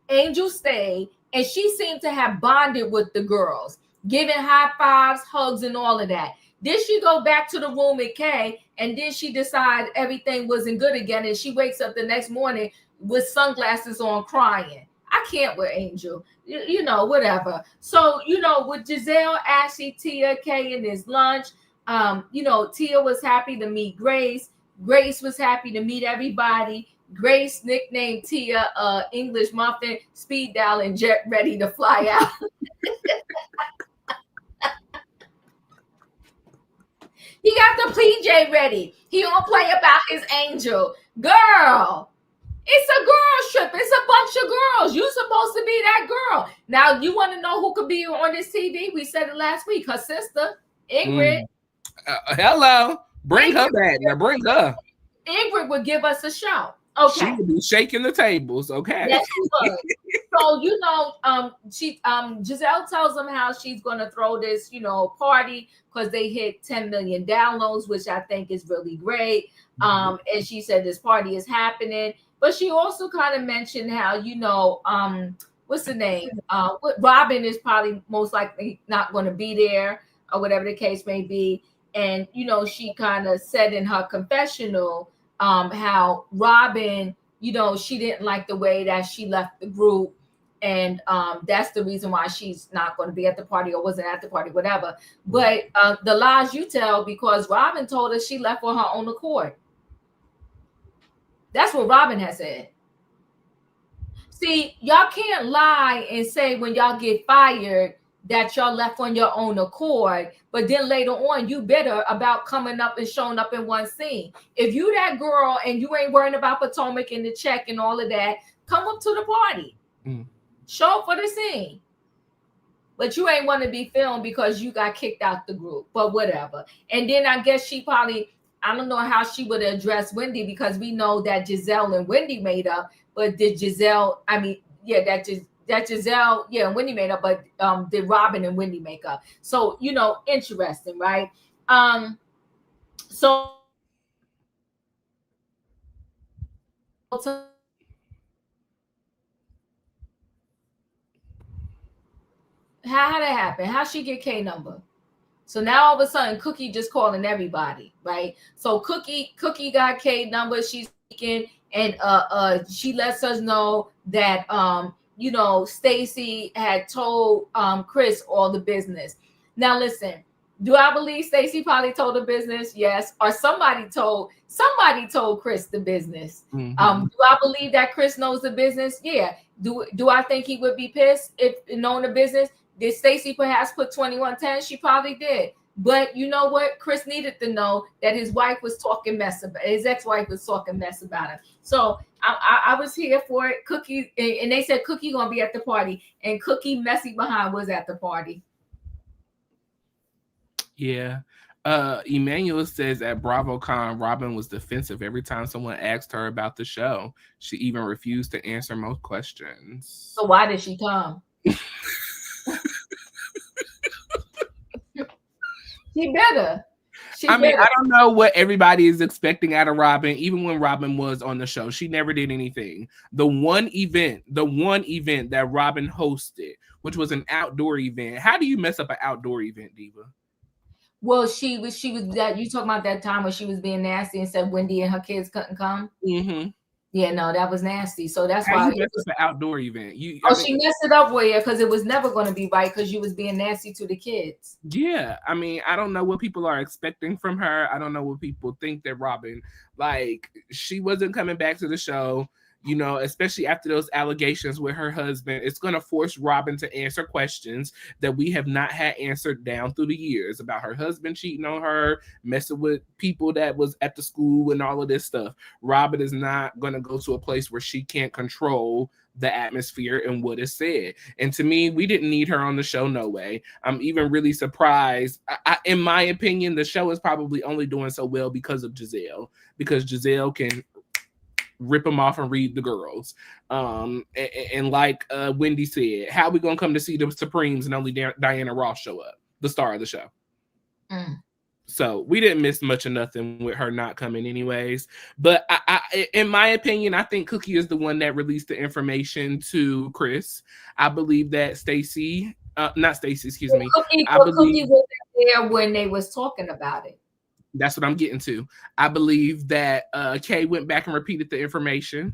Angel stayed. And she seemed to have bonded with the girls, giving high fives, hugs, and all of that. Then she go back to the room with Kay, and then she decides everything wasn't good again. And she wakes up the next morning with sunglasses on crying. I can't with Angel, you know, whatever. So, you know, with Gizelle, Ashley, Tia, Kay, and his lunch, you know, Tia was happy to meet Grace. Grace was happy to meet everybody. Grace nicknamed Tia English Muffin, speed dial and jet ready to fly out. He got the PJ ready. He don't play about his angel. Girl, it's a girl trip. It's a bunch of girls. You're supposed to be that girl. Now, you want to know who could be on this TV? We said it last week. Her sister, Ingrid. Hello. Bring her back. Now bring her. Ingrid would give us a show. Okay. She would be shaking the tables. Okay. Yes, she would. So, Gizelle tells them how she's going to throw this, party because they hit 10 million downloads, which I think is really great. And she said this party is happening. But she also kind of mentioned how, what's the name? Robin is probably most likely not going to be there or whatever the case may be. And, she kind of said in her confessional how Robin, she didn't like the way that she left the group. And that's the reason why she's not going to be at the party or wasn't at the party, whatever. But the lies you tell, because Robin told us she left on her own accord. That's what Robin has said. See, y'all can't lie and say when y'all get fired that y'all left on your own accord, but then later on you bitter about coming up and showing up in one scene. If you that girl and you ain't worrying about Potomac and the check and all of that, come up to the party. Show up for the scene. But you ain't want to be filmed because you got kicked out the group, but whatever. And then I guess she probably, I don't know how she would address Wendy, because we know that Gizelle and Wendy made up, but did Gizelle, that Gizelle, Wendy made up, but did Robin and Wendy make up? So, interesting, right? So how that happen? How she get K number? So now all of a sudden Cookie just calling everybody, right? So Cookie got K number. She's speaking, and she lets us know that Stacey had told Chris all the business. Now listen, do I believe Stacey probably told the business? Yes. Or somebody told Chris the business. Do I believe that Chris knows the business? Yeah. Do I think he would be pissed if knowing the business? Did Stacey perhaps put 2110? She probably did. But you know what? Chris needed to know that his wife was talking mess about his ex-wife was talking mess about him. So I was here for it. Cookie, and they said Cookie gonna be at the party, and Cookie messy behind was at the party. Yeah. Emmanuel says at BravoCon, Robin was defensive every time someone asked her about the show. She even refused to answer most questions. So why did she come? She better. I don't know what everybody is expecting out of Robin. Even when Robin was on the show, she never did anything. The one event that Robin hosted, which was an outdoor event. How do you mess up an outdoor event, Diva? Well, she was that you talking about that time when she was being nasty and said Wendy and her kids couldn't come. Yeah, no, that was nasty. So that's why it was an outdoor event. She messed it up for you because it was never going to be right because you was being nasty to the kids. Yeah, I don't know what people are expecting from her. I don't know what people think that Robin, she wasn't coming back to the show. Especially after those allegations with her husband, it's going to force Robin to answer questions that we have not had answered down through the years about her husband cheating on her, messing with people that was at the school and all of this stuff. Robin is not going to go to a place where she can't control the atmosphere and what is said. And to me, we didn't need her on the show. No way. I'm even really surprised. In my opinion, the show is probably only doing so well because of Gizelle, because Gizelle can rip them off and read the girls. And like Wendy said, how are we gonna come to see the Supremes and only Diana Ross show up, the star of the show? So we didn't miss much of nothing with her not coming anyways. But I in my opinion, I think Cookie is the one that released the information to Chris. I believe that Stacey, not Stacey, excuse me. Cookie wasn't there when they was talking about it. That's what I'm getting to. I believe that Kay went back and repeated the information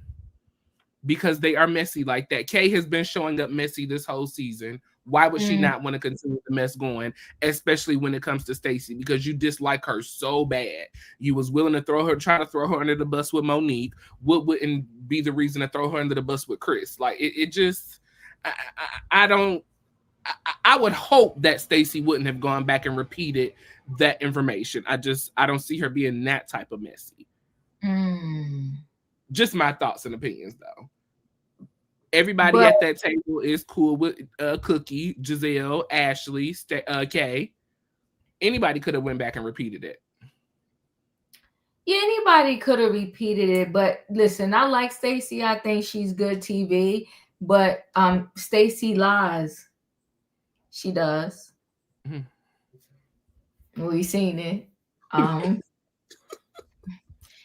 because they are messy like that. Kay has been showing up messy this whole season Why would she not want to continue the mess going, especially when it comes to Stacey? Because you dislike her so bad. You was willing to try to throw her under the bus with Monique. What wouldn't be the reason to throw her under the bus with Chris? Like it just, I don't. I would hope that Stacey wouldn't have gone back and repeated that information. I don't see her being that type of messy. Just my thoughts and opinions, though. Everybody at that table is cool with Cookie, Gizelle, Ashley, Kay. Anybody could have went back and repeated it. Yeah, anybody could have repeated it. But listen, I like Stacey. I think she's good TV. But Stacey lies. She does. We've seen it.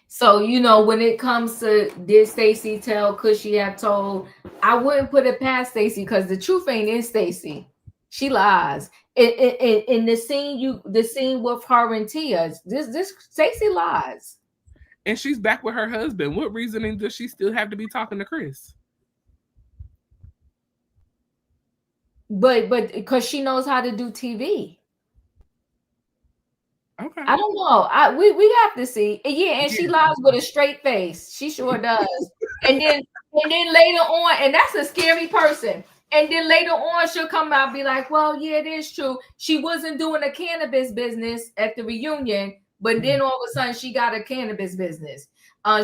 So, you know, when it comes to did Stacey tell, could she have told, I wouldn't put it past Stacey because the truth ain't in Stacey. She lies. In the scene with her and Tia, this Stacey lies. And she's back with her husband. What reasoning does she still have to be talking to Chris? But because she knows how to do TV. Okay. I don't know. We have to see. Yeah, and she lies with a straight face. She sure does. and then later on, and that's a scary person. And then later on, she'll come out and be like, well, yeah, it is true. She wasn't doing a cannabis business at the reunion, but then all of a sudden she got a cannabis business.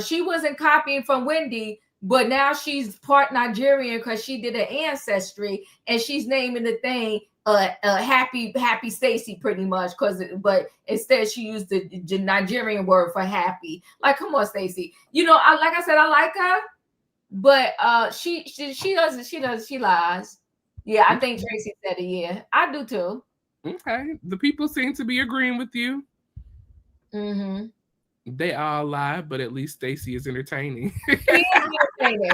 She wasn't copying from Wendy, but now she's part Nigerian because she did an ancestry and she's naming the thing happy Stacey pretty much but instead she used the Nigerian word for happy. Like, come on, Stacey. You know, like I said, I like her, but she lies. Yeah, I think Tracy said it. Yeah, I do too. Okay, the people seem to be agreeing with you. They all lie, but at least Stacey is entertaining. She is entertaining.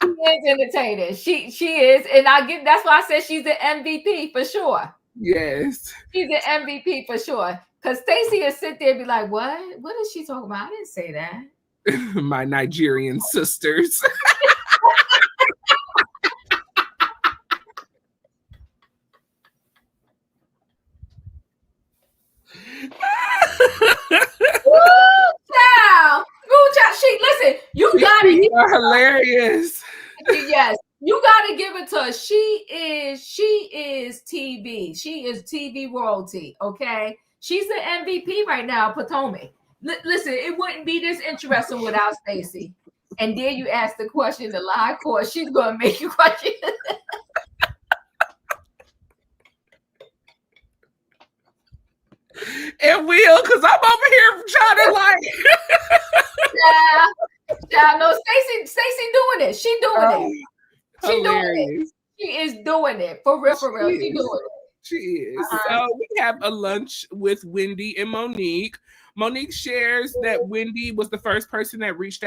She is entertaining. She is, and that's why I said she's the MVP for sure. Yes, she's the MVP for sure. Because Stacey will sit there and be like, "What? What is she talking about? I didn't say that." My Nigerian sisters. Listen, you gotta. You are hilarious. Yes, you gotta give it to her. She is TV. She is TV royalty. Okay, she's the MVP right now, Potomac. Listen, it wouldn't be this interesting without Stacey. And then you ask the question, the live course, she's gonna make you question. It will, because I'm over here trying to like. Yeah, no, Stacey doing it. She doing it. She doing it. She is doing it for real. She doing it. She is. So we have a lunch with Wendy and Monique. Monique shares that Wendy was the first person that reached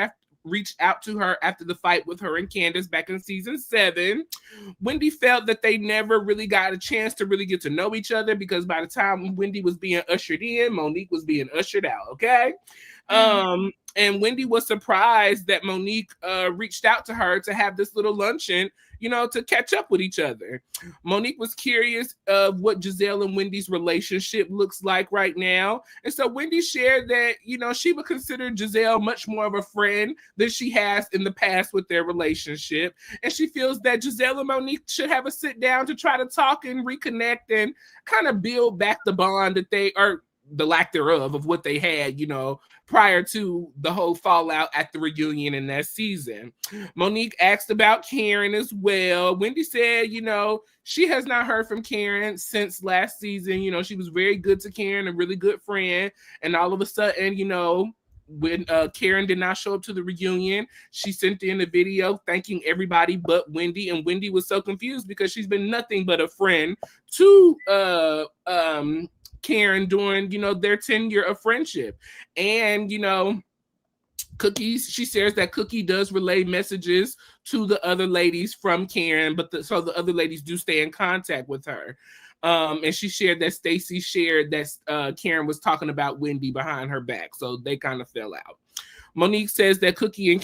out to her after the fight with her and Candace back in season 7. Wendy felt that they never really got a chance to really get to know each other because by the time Wendy was being ushered in, Monique was being ushered out. Okay. And Wendy was surprised that Monique reached out to her to have this little luncheon, you know, to catch up with each other. Monique was curious of what Gizelle and Wendy's relationship looks like right now. And so Wendy shared that, you know, she would consider Gizelle much more of a friend than she has in the past with their relationship. And she feels that Gizelle and Monique should have a sit down to try to talk and reconnect and kind of build back the bond that they are, the lack thereof of what they had, you know, prior to the whole fallout at the reunion in that season. Monique asked about Karen as well. Wendy said, you know, she has not heard from Karen since last season. You know, she was very good to Karen, a really good friend. And all of a sudden, you know, when Karen did not show up to the reunion, she sent in a video thanking everybody but Wendy. And Wendy was so confused because she's been nothing but a friend to Karen during, you know, their tenure of friendship. And, you know, she shares that Cookie does relay messages to the other ladies from Karen, but so the other ladies do stay in contact with her. And she shared that Stacey shared that Karen was talking about Wendy behind her back, so they kind of fell out. Monique says that Cookie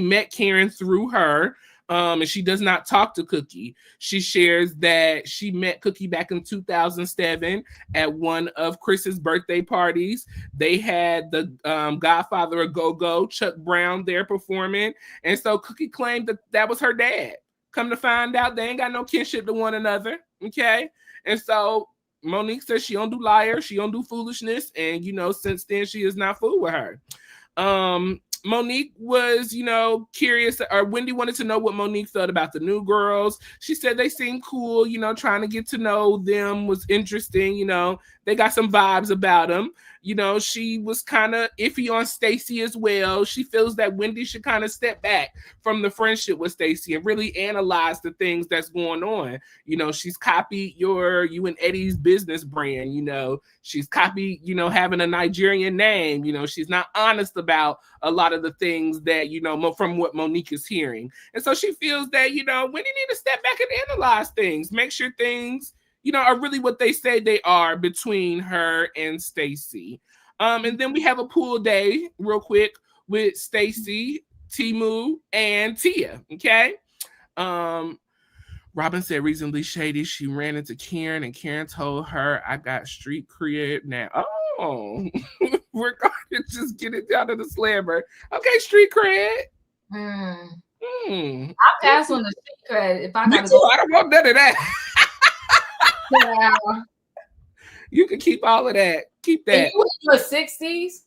met Karen through her. And she does not talk to Cookie. She shares that she met Cookie back in 2007 at one of Chris's birthday parties. They had the Godfather of Go-Go, Chuck Brown, there performing. And so Cookie claimed that that was her dad. Come to find out, they ain't got no kinship to one another. Okay. And so Monique says she don't do liar, she don't do foolishness. And, since then, she is not fooled with her. Monique was, curious, or Wendy wanted to know what Monique thought about the new girls. She said they seemed cool, trying to get to know them was interesting. They got some vibes about them. She was kind of iffy on Stacey as well. She feels that Wendy should kind of step back from the friendship with Stacey and really analyze the things that's going on. She's copied you and Eddie's business brand. She's copied, having a Nigerian name. She's not honest about a lot of the things that, from what Monique is hearing. And so she feels that, Wendy need to step back and analyze things, make sure things, are really what they say they are between her and Stacey. And then we have a pool day real quick with Stacey, Thiemo, and Tia. Okay. Robin said recently, Shady, she ran into Keiarna and Keiarna told her, I got street cred now. Oh, we're going to just get it down to the slammer. Okay, street cred. I'll pass on the street cred if I gotta go. I don't want none of that. Yeah. You can keep all of that. Keep that. And you in your 60s?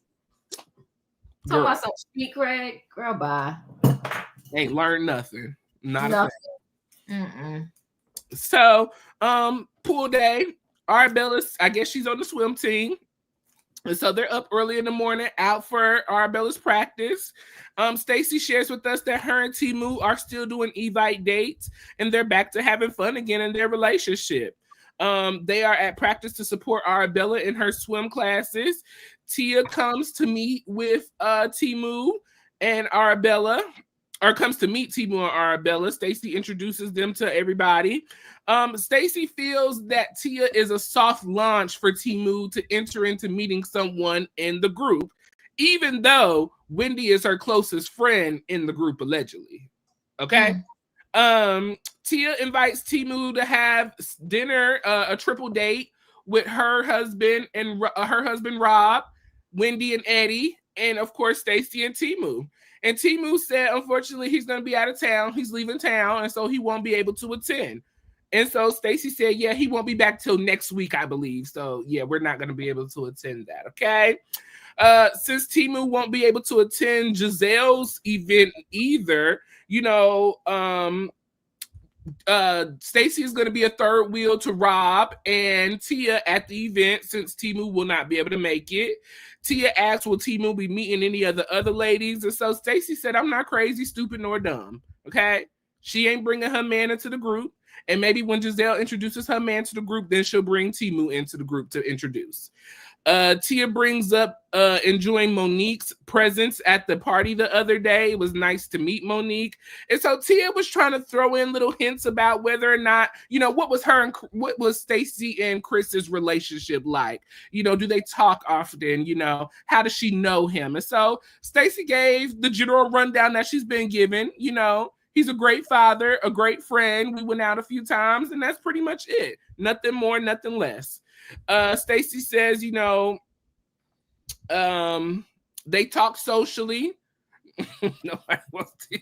Talking about some street cred? Girl, bye. Ain't learned nothing. Not a thing. So, pool day. Arabella's, I guess she's on the swim team. And so they're up early in the morning, out for Arabella's practice. Stacey shares with us that her and Thiemo are still doing Evite dates, and they're back to having fun again in their relationship. They are at practice to support Arabella in her swim classes. Tia comes to meet with Thiemo and Arabella, or comes to meet Thiemo and Arabella. Stacey introduces them to everybody. Stacey feels that Tia is a soft launch for Thiemo to enter into meeting someone in the group, even though Wendy is her closest friend in the group, allegedly. Okay? Tia invites Thiemo to have dinner, a triple date with her husband and her husband Rob, Wendy and Eddie, and of course Stacey and Thiemo. And Thiemo said, unfortunately, he's going to be out of town. He's leaving town, and so he won't be able to attend. And so Stacey said, yeah, he won't be back till next week, I believe. So yeah, we're not going to be able to attend that. Okay. Since Thiemo won't be able to attend Gizelle's event either, Stacey is going to be a third wheel to Rob and Tia at the event since Thiemo will not be able to make it. Tia asked, will Thiemo be meeting any of the other ladies? And so Stacey said, I'm not crazy, stupid, nor dumb. Okay. She ain't bringing her man into the group. And maybe when Gizelle introduces her man to the group, then she'll bring Thiemo into the group to introduce. Tia brings up enjoying Monique's presence at the party the other day. It was nice to meet Monique. And so Tia was trying to throw in little hints about whether or not, what was Stacey and Chris's relationship like? Do they talk often? How does she know him? And so Stacey gave the general rundown that she's been given. He's a great father, a great friend. We went out a few times, and that's pretty much it. Nothing more, nothing less. Stacey says, they talk socially. Nobody wants to.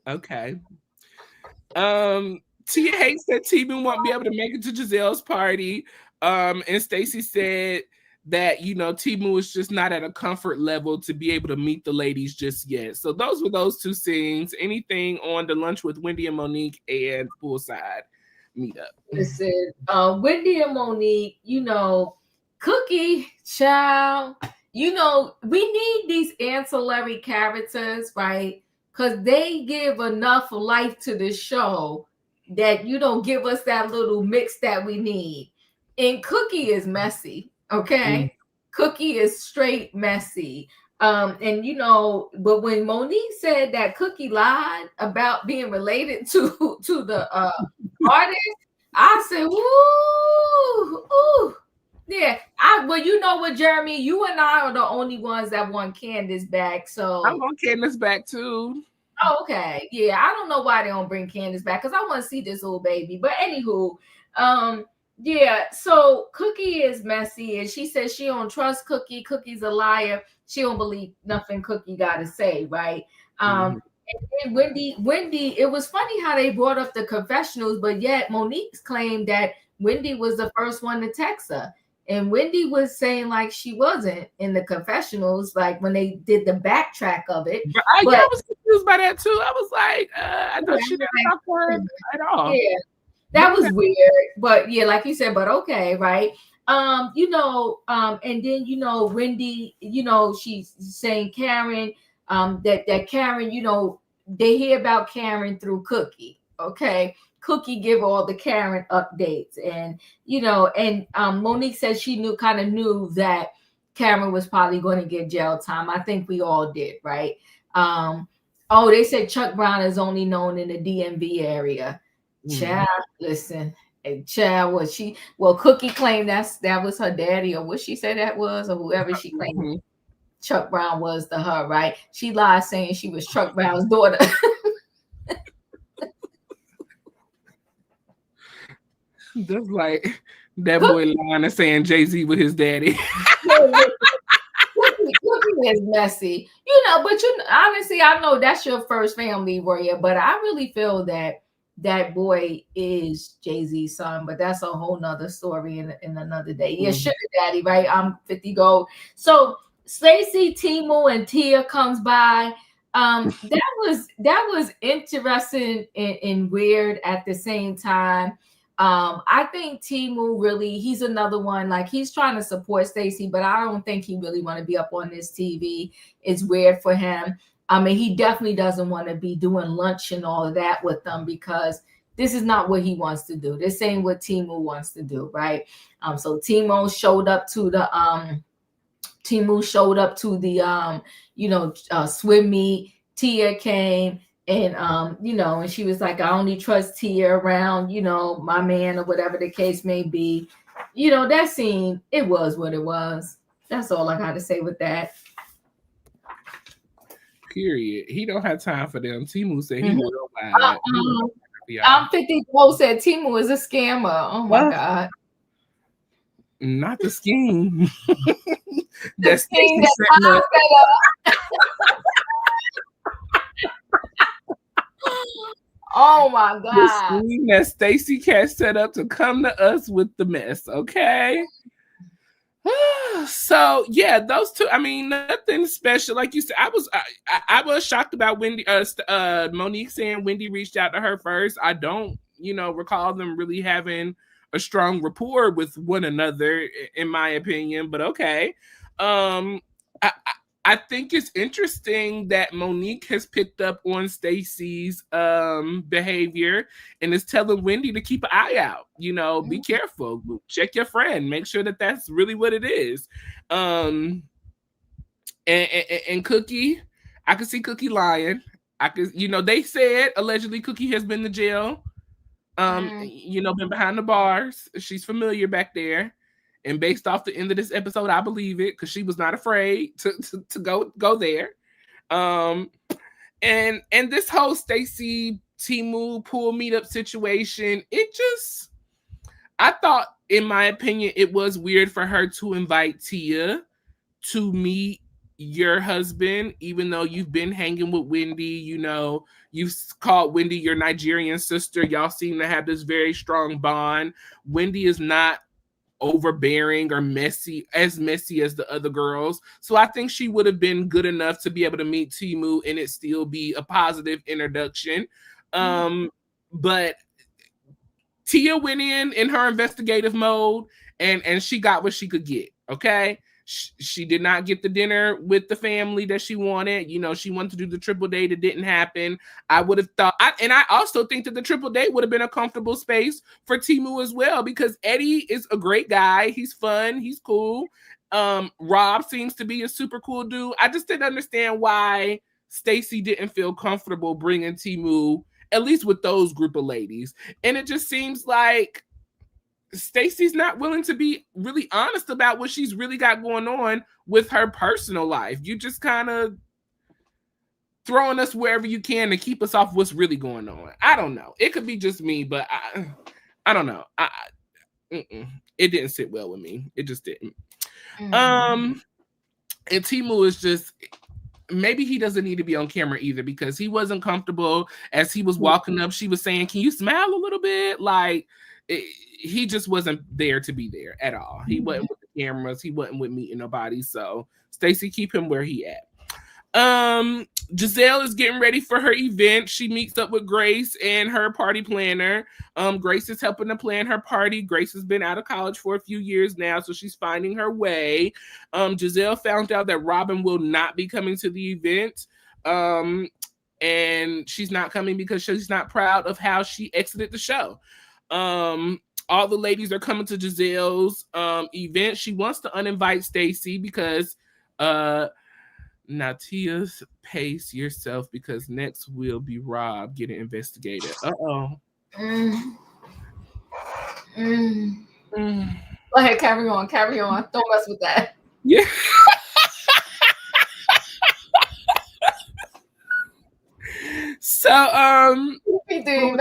Okay. Tia hates that Thiemo won't be able to make it to Gizelle's party. And Stacey said that, Thiemo is just not at a comfort level to be able to meet the ladies just yet. So those were those two scenes. Anything on the lunch with Wendy and Monique and poolside meetup? Listen, Wendy and Monique, Cookie, child, we need these ancillary characters, right? Because they give enough life to the show that give us that little mix that we need. And Cookie is messy, okay? Cookie is straight messy. But when Monique said that Cookie lied about being related to the artist. I said, woo, ooh. Yeah, well, you know what, Jeremy, you and I are the only ones that want Candace back. So I'm gonna Candace back too. Oh, okay. Yeah, I don't know why they don't bring Candace back because I want to see this little baby. But anywho, yeah. So Cookie is messy, and she says she don't trust Cookie. Cookie's a liar. She don't believe nothing Cookie got to say, right? And Wendy. It was funny how they brought up the confessionals, but yet Monique's claimed that Wendy was the first one to text her. And Wendy was saying like she wasn't in the confessionals, like when they did the backtrack of it. I was confused by that too. I was like, I thought she didn't talk to her at all. Yeah, that was weird. But yeah, like you said, but okay, right? And then Wendy, she's saying Karen, that Karen, they hear about Karen through Cookie. Okay. Cookie give all the Karen updates, and Monique said she kind of knew that Karen was probably going to get jail time. I think we all did, right? They said Chuck Brown is only known in the DMV area. Child, listen, child, Cookie claimed that was her daddy, or what she said that was, or whoever she claimed Chuck Brown was to her, right? She lied saying she was Chuck Brown's daughter. Just like that boy lying and saying Jay-Z with his daddy. Cookie is messy, but honestly, I know that's your first family, Royaire, but I really feel that boy is Jay-Z's son, but that's a whole nother story in another day. Yeah, sugar daddy, right? I'm 50 gold. So Stacey, Thiemo, and Tia comes by. That was interesting and weird at the same time. I think Thiemo really, he's another one, like he's trying to support Stacey, but I don't think he really want to be up on this TV. It's weird for him. I mean, he definitely doesn't want to be doing lunch and all of that with them because this is not what he wants to do. This ain't what Thiemo wants to do, right? So Thiemo showed up to the swim meet. Tia came. And and she was like, I only trust Tia around, my man or whatever the case may be. That scene, it was what it was. That's all I got to say with that. Period. He don't have time for them. Thiemo said he will buy it. I'm 50 Gold said Thiemo is a scammer. Oh my God. Not the scheme. The scheme that I set up. Oh my God. The scheme that Stacey Cat set up to come to us with the mess, okay? So yeah, those two, I mean, nothing special. Like you said, I was shocked about Wendy, Monique saying Wendy reached out to her first. I don't, recall them really having a strong rapport with one another, in my opinion, but okay. I think it's interesting that Monique has picked up on Stacey's behavior and is telling Wendy to keep an eye out. Be careful. Check your friend. Make sure that that's really what it is. And Cookie, I could see Cookie lying. They said allegedly Cookie has been to jail. Been behind the bars. She's familiar back there. And based off the end of this episode, I believe it because she was not afraid to go there. And this whole Stacey Thiemo pool meetup situation, I thought, in my opinion, it was weird for her to invite Tia to meet your husband, even though you've been hanging with Wendy. You've called Wendy your Nigerian sister. Y'all seem to have this very strong bond. Wendy is not overbearing or messy as the other girls. So I think she would have been good enough to be able to meet Thiemo and it still be a positive introduction. But Tia went in her investigative mode and she got what she could get. Okay. She did not get the dinner with the family that she wanted. She wanted to do the triple date. It didn't happen. I would have thought, and I also think that the triple date would have been a comfortable space for Thiemo as well, because Eddie is a great guy. He's fun. He's cool. Rob seems to be a super cool dude. I just didn't understand why Stacey didn't feel comfortable bringing Thiemo at least with those group of ladies. And it just seems like Stacey's not willing to be really honest about what she's really got going on with her personal life. You just kind of throwing us wherever you can to keep us off what's really going on. I don't know. It could be just me, but I don't know. It didn't sit well with me. It just didn't. And Thiemo is just, maybe he doesn't need to be on camera either, because he wasn't comfortable as he was walking up. She was saying, "Can you smile a little bit?" Like, he just wasn't there to be there at all. He wasn't with the cameras. He wasn't with meeting nobody. So Stacey, keep him where he at. Gizelle is getting ready for her event. She meets up with Grace and her party planner. Grace is helping to plan her party. Grace has been out of college for a few years now, so she's finding her way. Gizelle found out that Robin will not be coming to the event. And she's not coming because she's not proud of how she exited the show. All the ladies are coming to Gizelle's event. She wants to uninvite Stacey because now, Tia's, pace yourself, because next will be Rob getting investigated. Go ahead, carry on. Don't mess with that. Yeah. So, Gizelle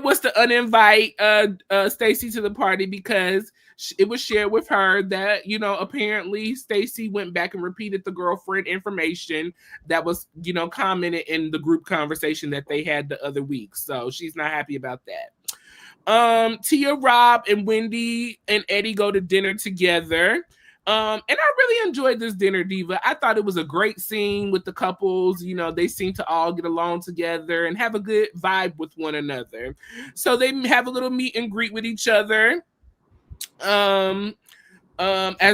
wants to uninvite Stacey to the party because it was shared with her that, you know, apparently Stacey went back and repeated the girlfriend information that was, you know, commented in the group conversation that they had the other week. So she's not happy about that. Tia, Rob, and Wendy and Eddie go to dinner together. And I really enjoyed this dinner, Diva. I thought it was a great scene with the couples. You know, they seem to all get along together and have a good vibe with one another. So they have a little meet and greet with each other. As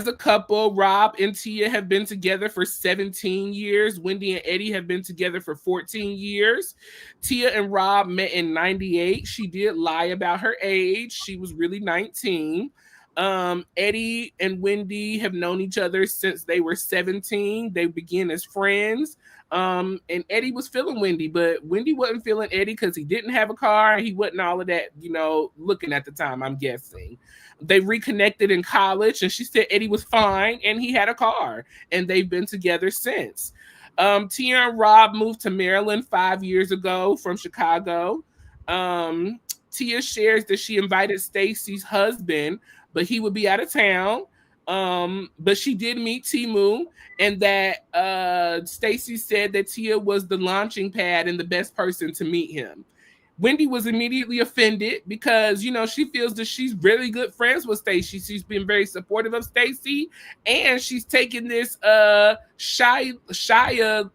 a couple, Rob and Tia have been together for 17 years. Wendy and Eddie have been together for 14 years. Tia and Rob met in 98. She did lie about her age. She was really 19. Eddie and Wendy have known each other since they were 17. They began as friends. And Eddie was feeling Wendy, but Wendy wasn't feeling Eddie because he didn't have a car. He wasn't all of that, you know, looking at the time, I'm guessing. They reconnected in college, and she said Eddie was fine and he had a car, and they've been together since. Tia and Rob moved to Maryland 5 years ago from Chicago. Tia shares that she invited Stacey's husband, but he would be out of town. But she did meet Thiemo, and that Stacey said that Tia was the launching pad and the best person to meet him. Wendy was immediately offended because, you know, she feels that she's really good friends with Stacey. She's been very supportive of Stacey, and she's taken this Shia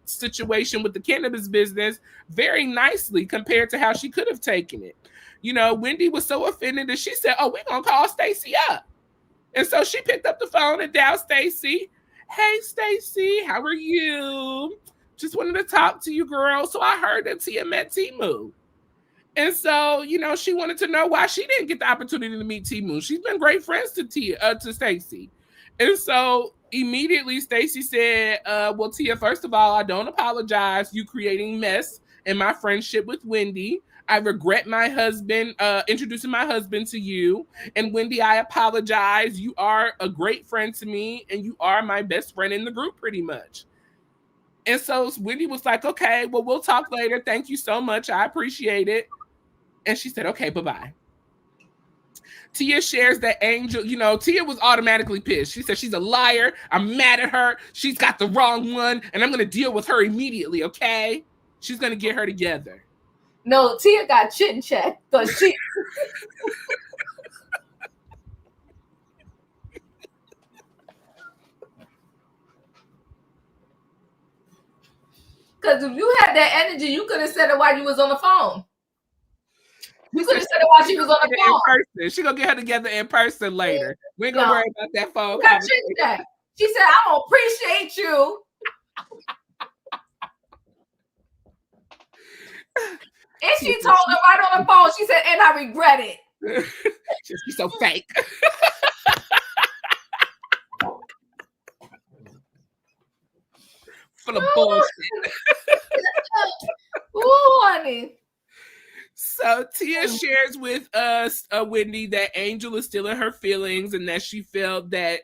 situation with the cannabis business very nicely compared to how she could have taken it. You know, Wendy was so offended that she said, "Oh, we're going to call Stacey up." And so she picked up the phone and dialed Stacey. "Hey, Stacey, how are you? Just wanted to talk to you, girl. So I heard that Tia met Thiemo." And so, you know, she wanted to know why she didn't get the opportunity to meet Thiemo. She's been great friends to Stacey. And so immediately Stacey said, well, Tia, first of all, I don't apologize. You creating mess in my friendship with Wendy. I regret my husband, introducing my husband to you. And Wendy, I apologize. You are a great friend to me, and you are my best friend in the group pretty much. And so Wendy was like, okay, well, we'll talk later. Thank you so much. I appreciate it. And she said, okay, bye-bye. Tia shares that Angel, you know, Tia was automatically pissed. She said, she's a liar. I'm mad at her. She's got the wrong one, and I'm going to deal with her immediately, okay? She's going to get her together. No, Tia got chin check because she... Because if you had that energy, you could have said it while you was on the phone. You could have said it while she was on the phone. She's going to get her together in person later. We ain't going to worry about that phone conversation. She said, I don't appreciate you. And she told her right on the phone, she said, and I regret it. She's so fake. Full of bullshit. Ooh, funny. So Tia shares with us, Wendy, that Angel is still in her feelings and that she felt that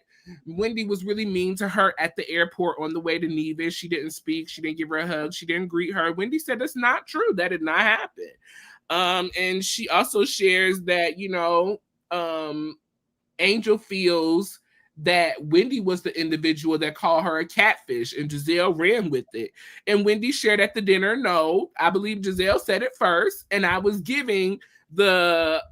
Wendy was really mean to her at the airport on the way to Nevis. She didn't speak. She didn't give her a hug. She didn't greet her. Wendy said that's not true. That did not happen. And she also shares that, Angel feels that Wendy was the individual that called her a catfish and Gizelle ran with it. And Wendy shared at the dinner, no, I believe Gizelle said it first, and I was giving the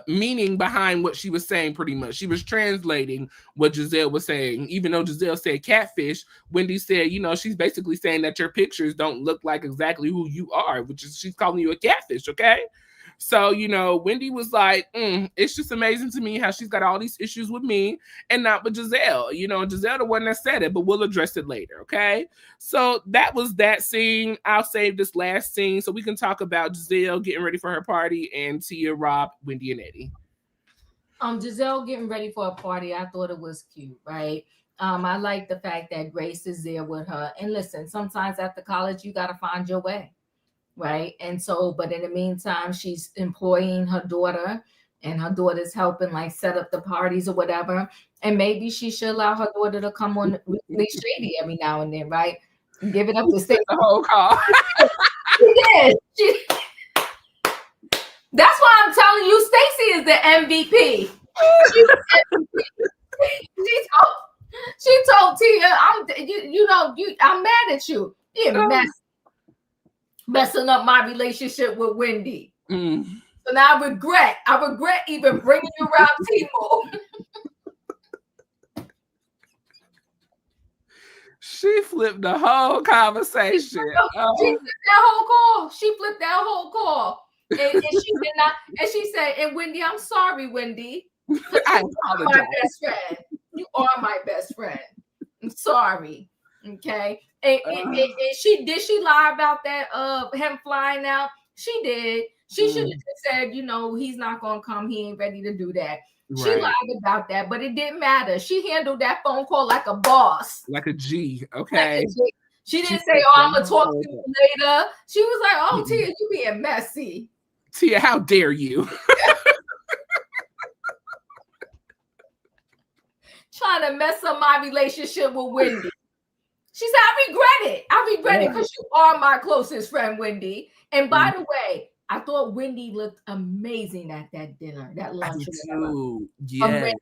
meaning behind what she was saying. Pretty much she was translating what Gizelle was saying. Even though Gizelle said catfish, Wendy said, she's basically saying that your pictures don't look like exactly who you are, which is she's calling you a catfish. Okay. So, Wendy was like, it's just amazing to me how she's got all these issues with me and not with Gizelle. Gizelle the one that said it, but we'll address it later, okay? So that was that scene. I'll save this last scene so we can talk about Gizelle getting ready for her party and Tia, Rob, Wendy, and Eddie. Gizelle getting ready for a party, I thought it was cute, right? I like the fact that Grace is there with her. And listen, sometimes after college, you got to find your way. Right. And so, but in the meantime, she's employing her daughter and her daughter's helping like set up the parties or whatever. And maybe she should allow her daughter to come on with Shady every now and then, right? And give it up to Stacey. The whole call. She did. That's why I'm telling you, Stacey is the MVP. She told Tia, I'm mad at you. You're messing up my relationship with Wendy. So now I regret even bringing you around Thiemo. She flipped the whole conversation. She flipped that whole call. And she did not. And she said, "And Wendy, I'm sorry, Wendy. I apologize. My best friend. You are my best friend. I'm sorry." Okay. And she lie about that him flying out? She did. She should have said, he's not gonna come. He ain't ready to do that. Right. She lied about that, but it didn't matter. She handled that phone call like a boss. Like a G. Okay. She didn't say, "Oh, I'm gonna talk to you later." She was like, "Oh, Tia, you being messy. Tia, how dare you?" Trying to mess up my relationship with Wendy. She said, "I regret it. I regret it because you are my closest friend, Wendy." And by the way, I thought Wendy looked amazing at that dinner, that lunch. Yeah.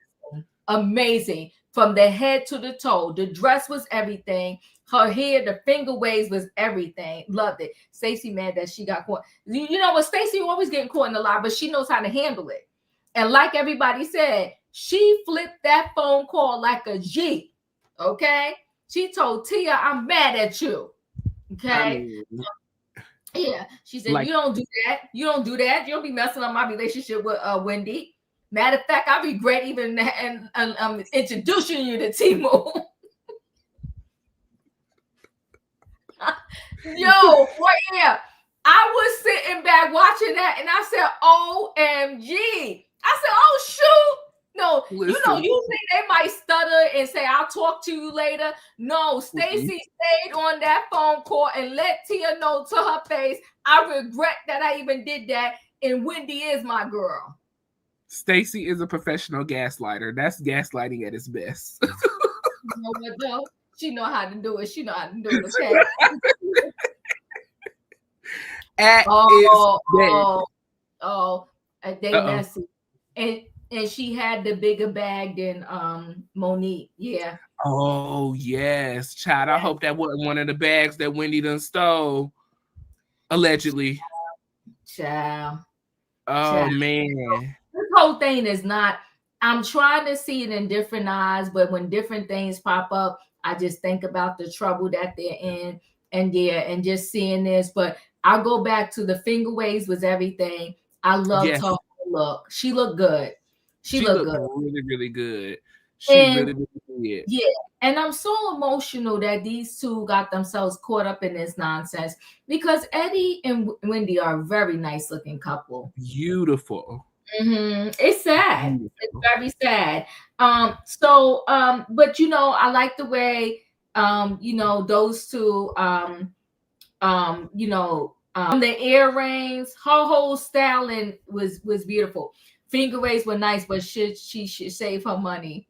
Amazing. From the head to the toe. The dress was everything. Her hair, the finger waves was everything. Loved it. Stacey mad that she got caught. You know what? Stacey always getting caught in a lie, but she knows how to handle it. And like everybody said, she flipped that phone call like a G. Okay? She told Tia, "I'm mad at you." Okay? Yeah. She said, "You don't do that. You don't do that. You don't be messing up my relationship with Wendy. Matter of fact, I regret even introducing you to Thiemo." Yo, right here. I was sitting back watching that and I said, OMG. I said, oh, shoot. No, listen. Usually they might stutter and say, "I'll talk to you later." No, Stacey stayed on that phone call and let Tia know to her face, "I regret that I even did that. And Wendy is my girl." Stacey is a professional gaslighter. That's gaslighting at its best. You know what, though? She know how to do it. She know how to do it, okay? They messy. And she had the bigger bag than Monique. Yeah. Oh, yes. Child, I hope that wasn't one of the bags that Wendy done stole. Allegedly. Child. Oh, man. This whole thing is not, I'm trying to see it in different eyes, but when different things pop up, I just think about the trouble that they're in and just seeing this. But I'll go back to the finger waves was everything. I loved her look. She looked good. She looked good. Really, really good. Really did. Yeah. And I'm so emotional that these two got themselves caught up in this nonsense because Eddie and Wendy are a very nice looking couple. Beautiful. It's sad. Beautiful. It's very sad. But I like the way those two, the earrings, her whole styling was beautiful. Finger waves were nice, but she should save her money.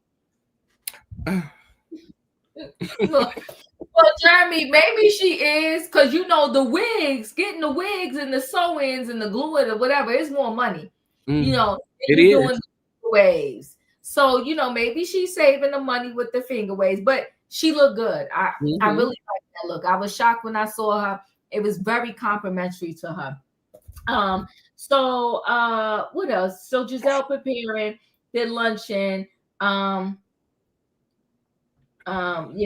Look, well, Jeremy, maybe she is, because the wigs, getting the wigs and the sew-ins and the glue or whatever is more money. It is doing the waves. So maybe she's saving the money with the finger waves, but she looked good. I really like that look. I was shocked when I saw her. It was very complimentary to her. So what else? So Gizelle preparing, did luncheon.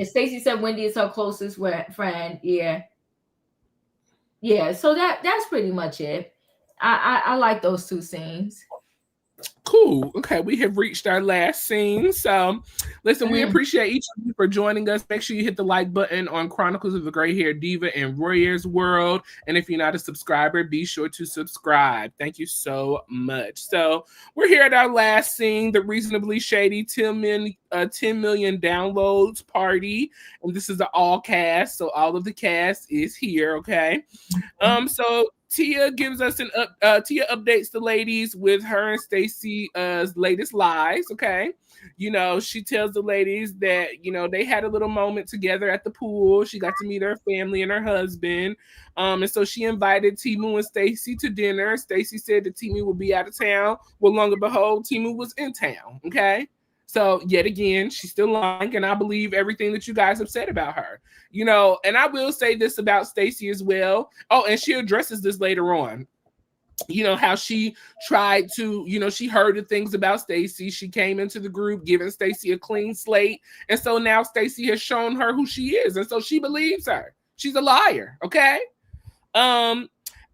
Stacey said Wendy is her closest friend. So that's pretty much it. I like those two scenes. Cool. Okay, we have reached our last scene. So, listen, we appreciate each of you for joining us. Make sure you hit the like button on Chronicles of the Gray Hair Diva and Royaire's World. And if you're not a subscriber, be sure to subscribe. Thank you so much. So, we're here at our last scene, the Reasonably Shady 10 million downloads party. And this is the all cast. So, all of the cast is here, okay? So Tia gives us Tia updates the ladies with her and Stacey's latest lies. Okay. She tells the ladies that, they had a little moment together at the pool. She got to meet her family and her husband. And so she invited Thiemo and Stacey to dinner. Stacey said that Thiemo would be out of town. Well, long and behold, Thiemo was in town. Okay. So yet again, she's still lying, and I believe everything that you guys have said about her. And I will say this about Stacey as well. Oh, and she addresses this later on. How she tried to, she heard the things about Stacey. She came into the group giving Stacey a clean slate. And so now Stacey has shown her who she is. And so she believes her. She's a liar. Okay.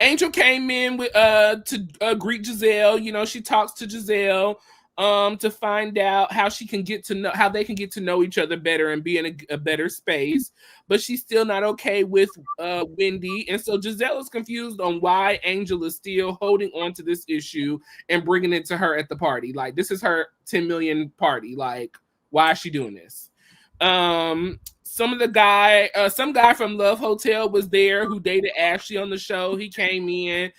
Angel came in with to greet Gizelle. She talks to Gizelle to find out how they can get to know each other better and be in a better space. But she's still not okay with Wendy. And so Gizelle is confused on why Angel is still holding on to this issue and bringing it to her at the party. Like, this is her 10 million party. Like, why is she doing this? Some guy from Love Hotel was there who dated Ashley on the show. He came in,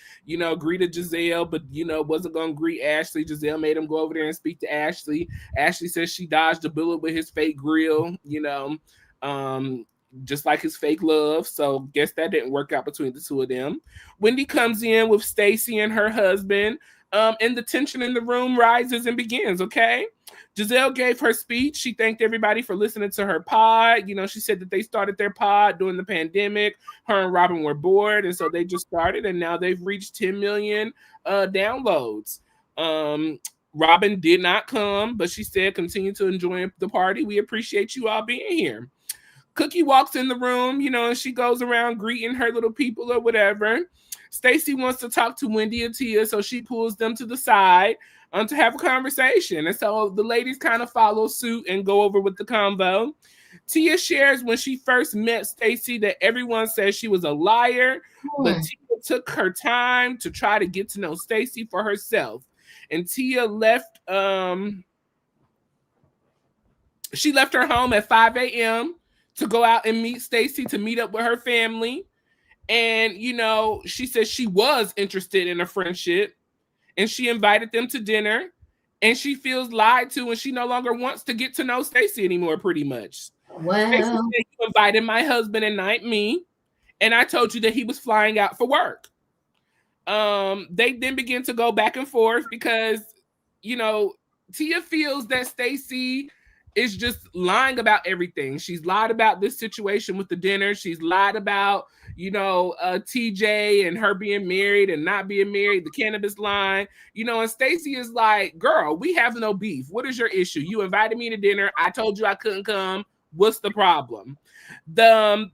greeted Gizelle, but, wasn't going to greet Ashley. Gizelle made him go over there and speak to Ashley. Ashley says she dodged a bullet with his fake grill, just like his fake love. So guess that didn't work out between the two of them. Wendy comes in with Stacey and her husband. And the tension in the room rises and begins, okay? Gizelle gave her speech. She thanked everybody for listening to her pod. She said that they started their pod during the pandemic. Her and Robin were bored, and so they just started, and now they've reached 10 million downloads. Robin did not come, but she said, continue to enjoy the party. We appreciate you all being here. Cookie walks in the room, and she goes around greeting her little people or whatever. Stacey wants to talk to Wendy and Tia, so she pulls them to the side to have a conversation. And so the ladies kind of follow suit and go over with the convo. Tia shares when she first met Stacey that everyone says she was a liar, but Tia took her time to try to get to know Stacey for herself. And Tia left she left her home at 5 a.m. to go out and meet Stacey, to meet up with her family. And, she said she was interested in a friendship, and she invited them to dinner, and she feels lied to, and she no longer wants to get to know Stacey anymore, pretty much. Well, Stacey said, you invited my husband and not me, and I told you that he was flying out for work. They then begin to go back and forth because, Tia feels that Stacey is just lying about everything. She's lied about this situation with the dinner. She's lied about, TJ and her being married and not being married, the cannabis line, and Stacey is like, girl, we have no beef. What is your issue? You invited me to dinner. I told you I couldn't come. What's the problem? They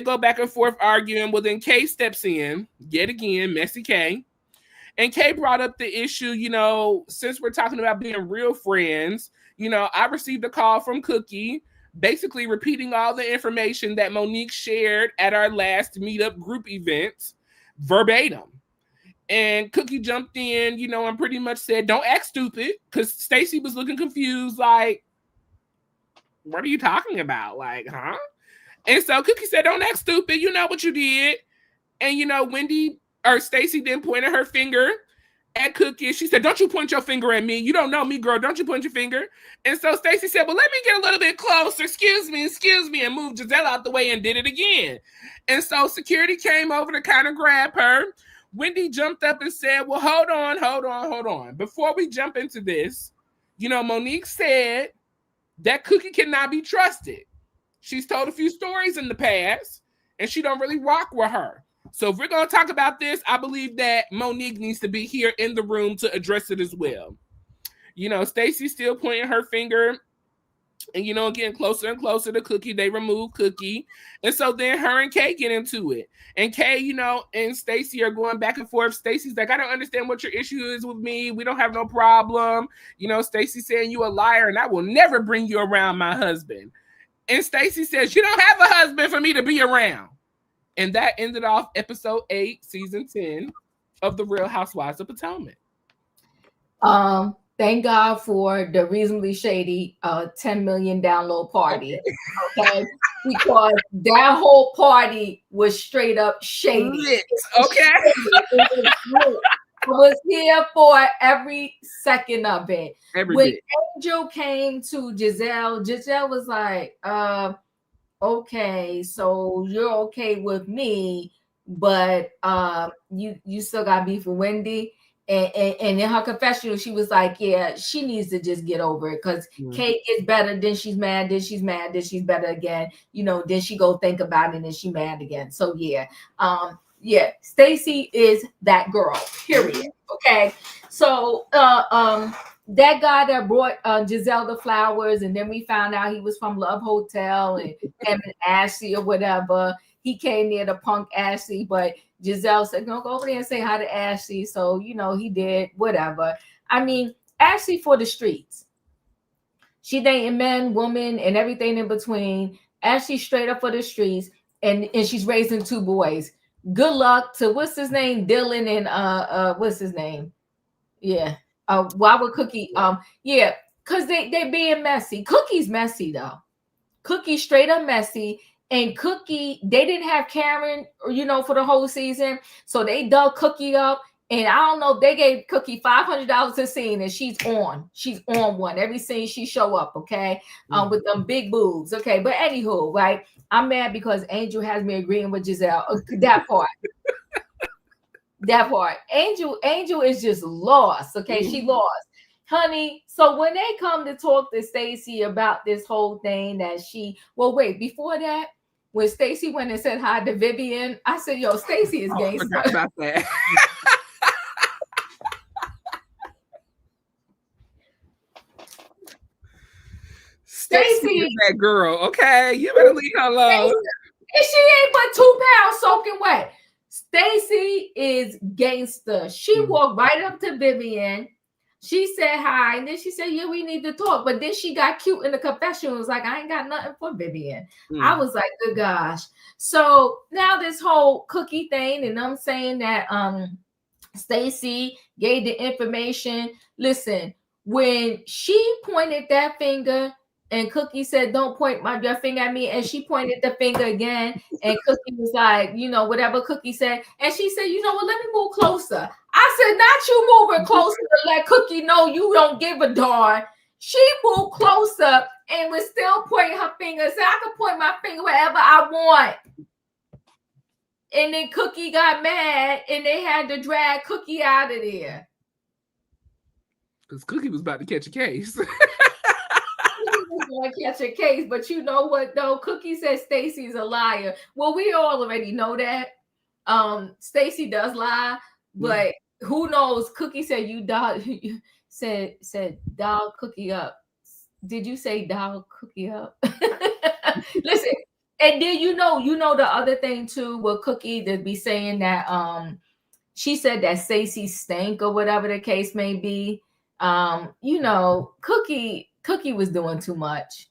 go back and forth arguing. Well, then Kay steps in, yet again, messy Kay. And Kay brought up the issue, since we're talking about being real friends, I received a call from Cookie, basically repeating all the information that Monique shared at our last meetup group event, verbatim. And Cookie jumped in, and pretty much said, don't act stupid, because Stacey was looking confused, like, what are you talking about? Like, huh? And so Cookie said, don't act stupid. You know what you did. And, you know, Stacey then pointed her finger at Cookie. She said, don't you point your finger at me. You don't know me, girl. Don't you point your finger. And so Stacey said, well, let me get a little bit closer. Excuse me, and moved Gizelle out the way and did it again. And so security came over to kind of grab her. Wendy jumped up and said, well, hold on. Before we jump into this, you know, Monique said that Cookie cannot be trusted. She's told a few stories in the past, and she don't really rock with her. So if we're going to talk about this, I believe that Monique needs to be here in the room to address it as well. You know, Stacey's still pointing her finger and, you know, getting closer and closer to Cookie. They remove Cookie. And so then her and Kay get into it. And Kay, you know, and Stacey are going back and forth. Stacey's like, I don't understand what your issue is with me. We don't have no problem. You know, Stacey saying you a liar and I will never bring you around my husband. And Stacey says, you don't have a husband for me to be around. And that ended off episode 8, season 10 of The Real Housewives of Potomac. Thank God for the reasonably shady 10 million download party. Okay. Because that whole party was straight up shady. Okay. I was here for every second of it. When Angel came to Gizelle was like, okay, so you're okay with me, but you still got beef with Wendy. And in her confessional, she was like, yeah, she needs to just get over it because Kate gets better, then she's mad, then she's mad, then she's better again. You know, then she go think about it and then she mad again. So yeah. Stacey is that girl, period. Okay. So that guy that brought Gizelle the flowers, and then we found out he was from Love Hotel and him and Ashley or whatever. He came near to punk Ashley, but Gizelle said, no, go over there and say hi to Ashley. So, you know, he did whatever. I mean, Ashley for the streets. She dating men, women, and everything in between. Ashley straight up for the streets, and she's raising 2 boys. Good luck to what's his name? Dylan and what's his name? Yeah. Why would Cookie? Yeah, because they being messy. Cookie's messy though. Cookie straight up messy. And Cookie, they didn't have Karen, you know, for the whole season. So they dug Cookie up. And I don't know, they gave Cookie $500 a scene, and she's on one. Every scene she show up, okay? With them big boobs. Okay. But anywho, right? I'm mad because Angel has me agreeing with Gizelle. That part. That part. Angel is just lost. Okay. She lost. Honey, so when they come to talk to Stacey about this whole thing before that, when Stacey went and said hi to Vivian, I said, yo, Stacey is gangster. I forgot about that. Stacey is that girl, okay? You better leave her alone. And she ain't but 2 pounds soaking wet. Stacey is gangster. She walked right up to Vivian. She said hi, and then she said, yeah, we need to talk. But then she got cute in the confession. It was like, I ain't got nothing for Vivian. I was like, good gosh. So now this whole Cookie thing, and I'm saying that Stacey gave the information. Listen, when she pointed that finger, and Cookie said, don't point your finger at me. And she pointed the finger again. And Cookie was like, you know, whatever Cookie said. And she said, you know what, let me move closer. I said, not you moving closer to let Cookie know you don't give a darn. She moved closer and was still pointing her finger. Said, I can point my finger wherever I want. And then Cookie got mad and they had to drag Cookie out of there. Because Cookie was about to catch a case. Catch a case, but you know what though? Cookie said Stacey's a liar. Well, we all already know that. Stacey does lie, but who knows? Cookie said you dog said dog Cookie up. Did you say dog Cookie up? Listen, and then you know the other thing too with Cookie to be saying that she said that Stacey stank or whatever the case may be. You know, Cookie was doing too much.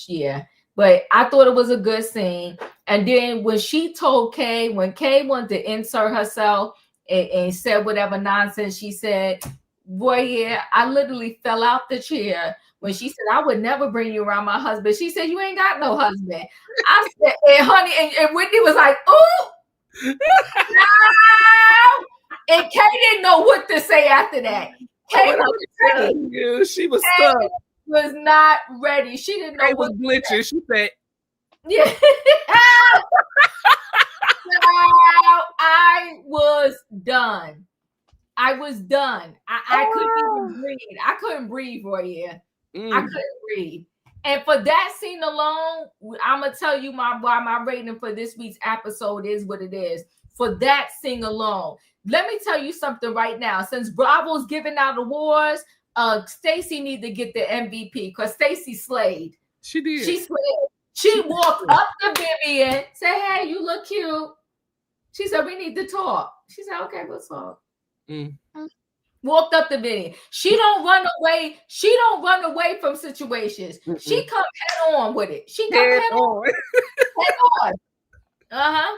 Yeah. But I thought it was a good scene. And then when she told Kay, when Kay wanted to insert herself and said whatever nonsense she said, Royaire, I literally fell out the chair when she said, I would never bring you around my husband. She said, you ain't got no husband. I said, and honey, and Whitney was like, ooh, no. And Kay didn't know what to say after that. Kay was ready. She was stuck. Was not ready. She didn't know Kay what was glitching. She said, yeah. I was done. I couldn't even breathe. I couldn't breathe, Royaire. I couldn't breathe. And for that scene alone, I'm gonna tell you why my rating for this week's episode is what it is. For that scene alone, let me tell you something right now. Since Bravo's giving out awards, Stacey need to get the MVP because Stacey slayed. She did. She slayed. She walked up to Vivian, said, "Hey, you look cute." She said, "We need to talk." She said, "Okay, we'll talk." Walked up to Vivian. She don't run away. She don't run away from situations. She come head on with it. She come head on. Head on.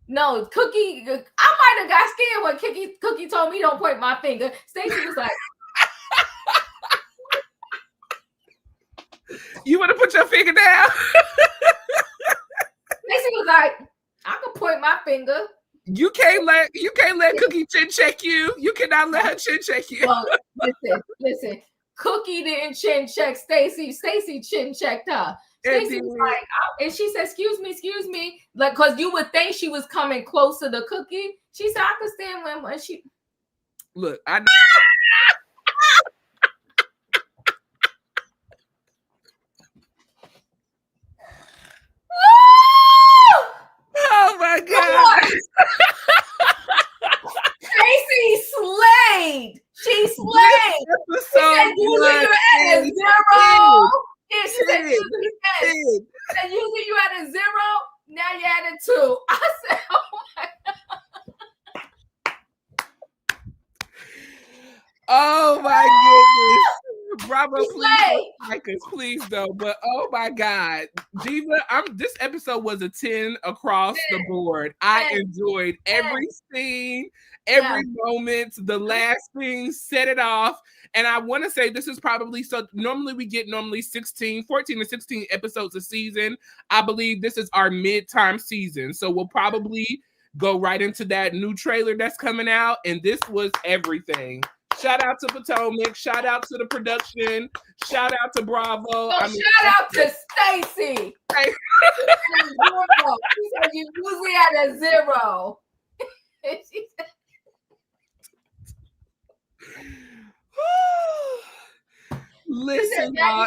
No, Cookie. I might have got scared when Cookie told me don't point my finger. Stacey was like, "You want to put your finger down?" Stacey was like, "I can point my finger." You can't let Cookie chin check you. You cannot let her chin check you. Well, listen. Cookie didn't chin check Stacey. Stacey chin checked her. Stacey was like, and she said, excuse me. Like, because you would think she was coming closer to Cookie. She said, I could stand when she. Look, I know. Oh my God. Stacey slayed. She slayed. She said, usually you're at a zero. Yeah, she said, usually you at a 0. Now you're at a 2. I said, oh my God. Oh my goodness. Bravo, please though. But oh my God. Diva, this episode was a 10 across the board. I enjoyed every scene, every moment. The last thing set it off. And I want to say this is probably, so normally we get 14 to 16 episodes a season. I believe this is our mid-time season. So we'll probably go right into that new trailer that's coming out. And this was everything. Shout out to Potomac. Shout out to the production. Shout out to Bravo. Shout out to Stacey. She said you usually at a 0. Listen, y'all.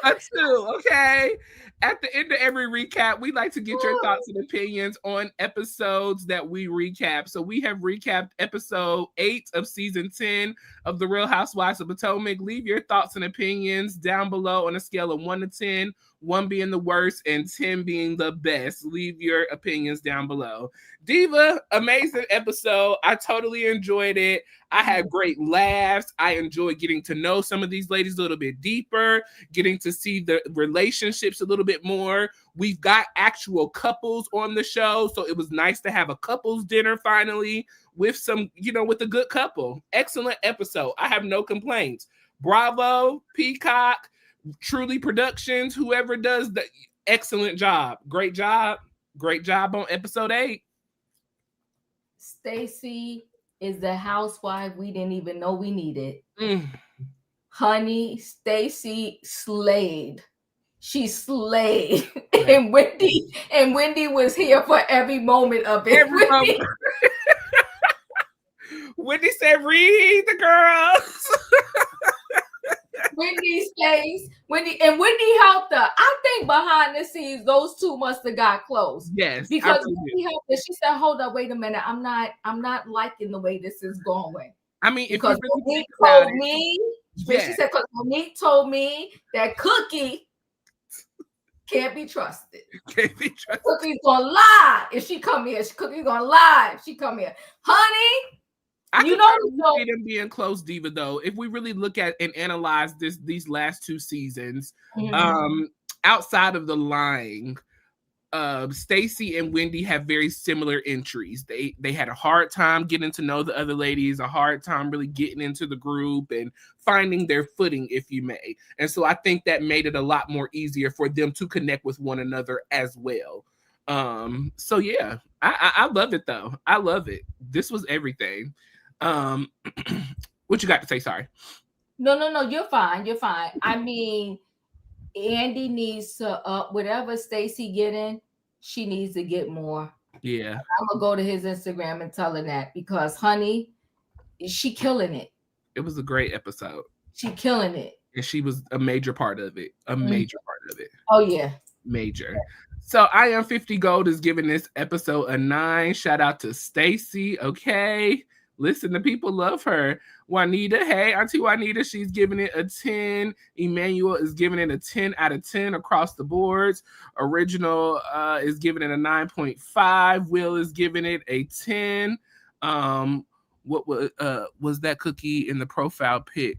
A 2, okay? At the end of every recap, we like to get your thoughts and opinions on episodes that we recap. So we have recapped episode 8 of season 10 of the Real Housewives of Potomac. Leave your thoughts and opinions down below on a scale of 1 to 10, 1 being the worst and 10 being the best. Leave your opinions down below. Diva, amazing episode. I totally enjoyed it. I had great laughs. I enjoyed getting to know some of these ladies a little bit deeper, getting to see the relationships a little bit more. We've got actual couples on the show, so it was nice to have a couples dinner finally with some, with a good couple. Excellent episode. I have no complaints. Bravo, Peacock, Truly Productions, whoever does the excellent job. Great job. Great job on episode 8. Stacey is the housewife we didn't even know we needed. Honey, Stacey slayed. She slayed. And Wendy was here for every moment of it. Wendy said, read the girls. Wendy's face. Wendy helped her. I think behind the scenes, those two must have got close. Yes. Because Wendy helped her. She said, hold up, wait a minute. I'm not liking the way this is going. I mean, because Monique told me, she said, because Monique told me that Cookie can't be trusted. Cookie's gonna lie if she come here. Cookie's gonna lie if she come here. Honey, I see them being close, Diva, though. If we really look at and analyze these last 2 seasons, outside of the lying, Stacey and Wendy have very similar entries. They had a hard time getting to know the other ladies, a hard time really getting into the group and finding their footing, if you may. And so I think that made it a lot more easier for them to connect with one another as well. So yeah, I love it though. I love it. This was everything. What you got to say? Sorry. No, you're fine. You're fine. I mean, Andy needs to whatever Stacey getting, she needs to get more. Yeah. I'm gonna go to his Instagram and tell her that, because honey, she killing it. It was a great episode. She killing it. And she was a major part of it. Major part of it. Oh yeah. Major. So I Am 50 Gold is giving this episode a 9. Shout out to Stacey. Okay. Listen, the people love her. Juanita, hey, Auntie Juanita, she's giving it a 10. Emmanuel is giving it a 10 out of 10 across the boards. Original is giving it a 9.5. Will is giving it a 10. What was that cookie in the profile pic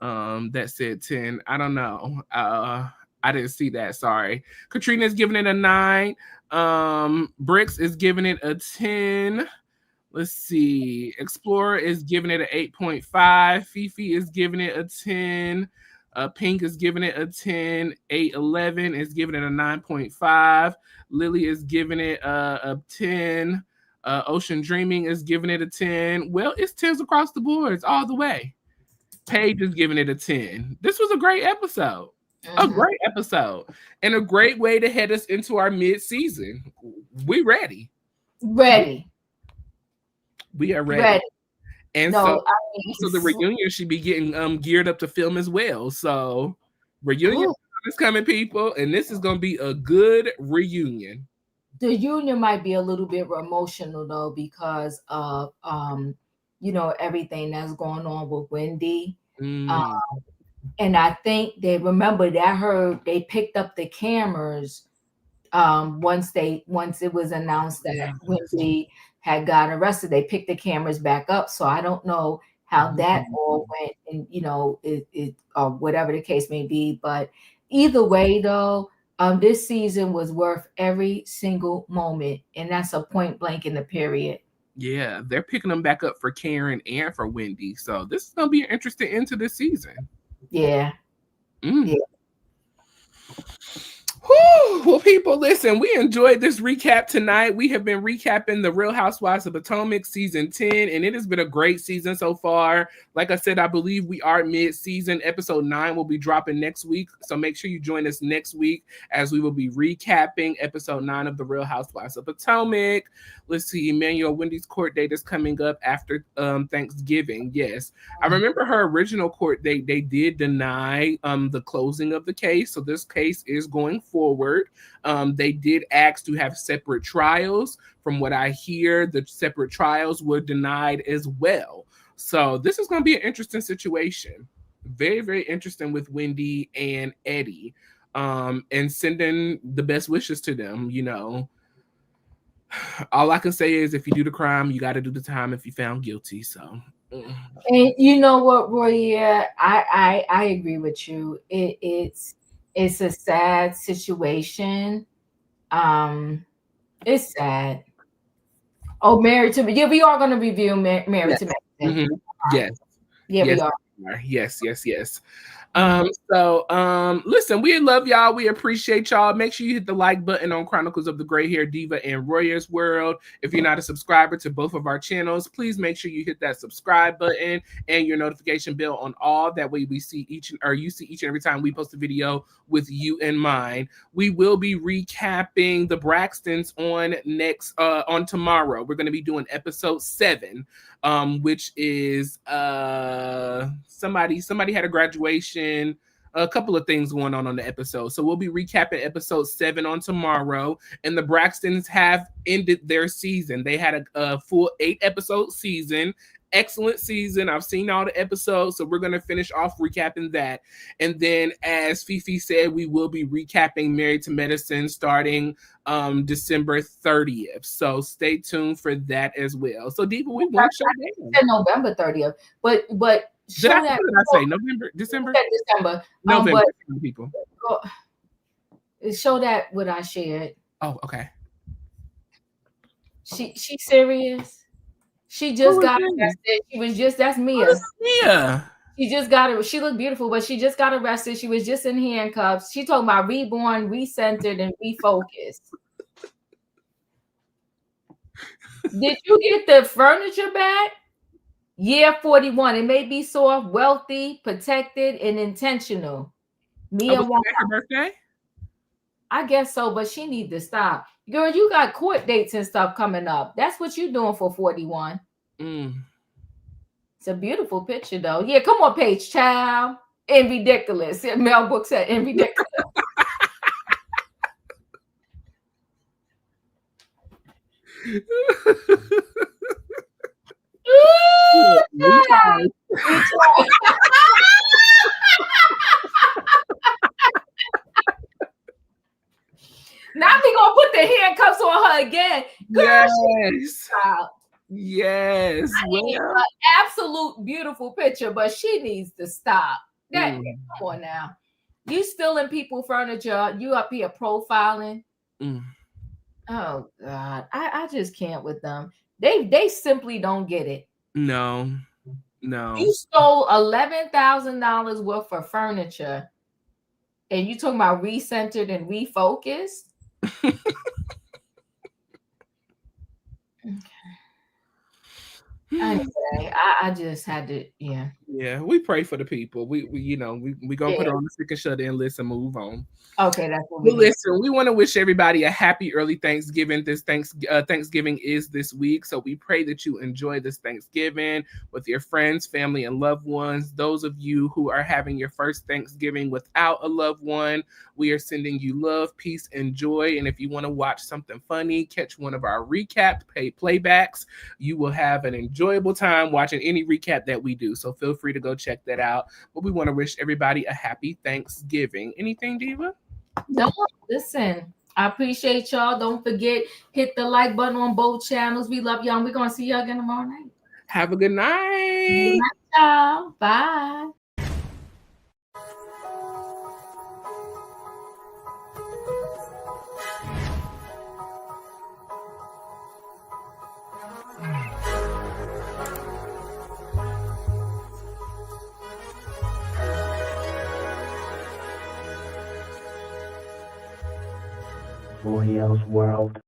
that said 10? I don't know. I didn't see that. Sorry. Katrina is giving it a 9. Bricks is giving it a 10. Let's see. Explorer is giving it an 8.5. Fifi is giving it a 10. Pink is giving it a 10. 811 is giving it a 9.5. Lily is giving it a 10. Ocean Dreaming is giving it a 10. Well, it's 10s across the boards all the way. Paige is giving it a 10. This was a great episode. A great episode. And a great way to head us into our mid-season. We ready. Ready. We are ready. And so the reunion should be getting geared up to film as well. So reunion is coming, people, and this is going to be a good reunion. The union might be a little bit emotional though, because of everything that's going on with Wendy. And I think they remember that they picked up the cameras once it was announced that Wendy had got arrested. They picked the cameras back up. So I don't know how that all went, and it or whatever the case may be. But either way, though, this season was worth every single moment, and that's a point blank in the period. Yeah, they're picking them back up for Karen and for Wendy. So this is gonna be an interesting end to this season. Yeah. Yeah. Whew. Well, people, listen, we enjoyed this recap tonight. We have been recapping the Real Housewives of Potomac season 10, and it has been a great season so far. Like I said, I believe we are mid-season. Episode 9 will be dropping next week, so make sure you join us next week as we will be recapping episode 9 of the Real Housewives of Potomac. Let's see, Emmanuel, Wendy's court date is coming up after Thanksgiving. Yes, I remember her original court date. They did deny the closing of the case, so this case is going forward. They did ask to have separate trials. From what I hear, the separate trials were denied as well. So this is going to be an interesting situation. Very, very interesting with Wendy and Eddie. And sending the best wishes to them. All I can say is, if you do the crime, you got to do the time if you found guilty. So, and you know what, Royaire, I agree with you. It's a sad situation. It's sad. Oh, Married to Me. Yeah, we are going to review Married to Me. Yes. Yeah, yes, we are. Yes. Listen, we love y'all. We appreciate y'all. Make sure you hit the like button on Chronicles of the Gray Hair Diva and Royaire's World. If you're not a subscriber to both of our channels, please make sure you hit that subscribe button and your notification bell on all. That way you see each and every time we post a video with you in mind. We will be recapping the Braxtons on tomorrow. We're going to be doing episode 7, which is somebody had a graduation, a couple of things going on the episode. So we'll be recapping episode 7 on tomorrow. And the Braxtons have ended their season. They had a full 8-episode season. Excellent season. I've seen all the episodes, so we're going to finish off recapping that. And then, as Fifi said, we will be recapping Married to Medicine starting December 30th. So stay tuned for that as well. So, Diva, we want to show that November 30th, but show did that. I say November, December? December. November, people. Show that what I shared. Oh, okay. She serious? She just got arrested. She was just that's Mia. Mia. She just got it. She looked beautiful, but she just got arrested. She was just in handcuffs. She talking about reborn, recentered, and refocused. Did you get the furniture back? Year 41. It may be soft, wealthy, protected, and intentional. Mia wants her birthday. I guess so, but she need to stop. Girl, you got court dates and stuff coming up. That's what you doing for 41. It's a beautiful picture, though. Yeah, come on, Paige, child. And ridiculous. Mel Brooks said, and ridiculous. Now we gonna put the handcuffs on her again. Girl, yes. Yes. An absolute beautiful picture, but she needs to stop. Come on now. You stealing people furniture. You up here profiling. Oh God. I just can't with them. They simply don't get it. No. You stole $11,000 worth of furniture and you talking about recentered and refocused. Anyway, I just had to, yeah. We pray for the people. We gonna put her on the stick and shut in list and move on. Okay, that's what we listen. We want to wish everybody a happy early Thanksgiving. Thanksgiving is this week, so we pray that you enjoy this Thanksgiving with your friends, family, and loved ones. Those of you who are having your first Thanksgiving without a loved one, we are sending you love, peace, and joy. And if you want to watch something funny, catch one of our recapped playbacks. You will have an enjoyable time watching any recap that we do. So feel free to go check that out. But we want to wish everybody a happy Thanksgiving. Anything, Diva? No, listen. I appreciate y'all. Don't forget, hit the like button on both channels. We love y'all. We're gonna see y'all again tomorrow night. Have a good night. Good night, y'all. Bye. Royaire's World.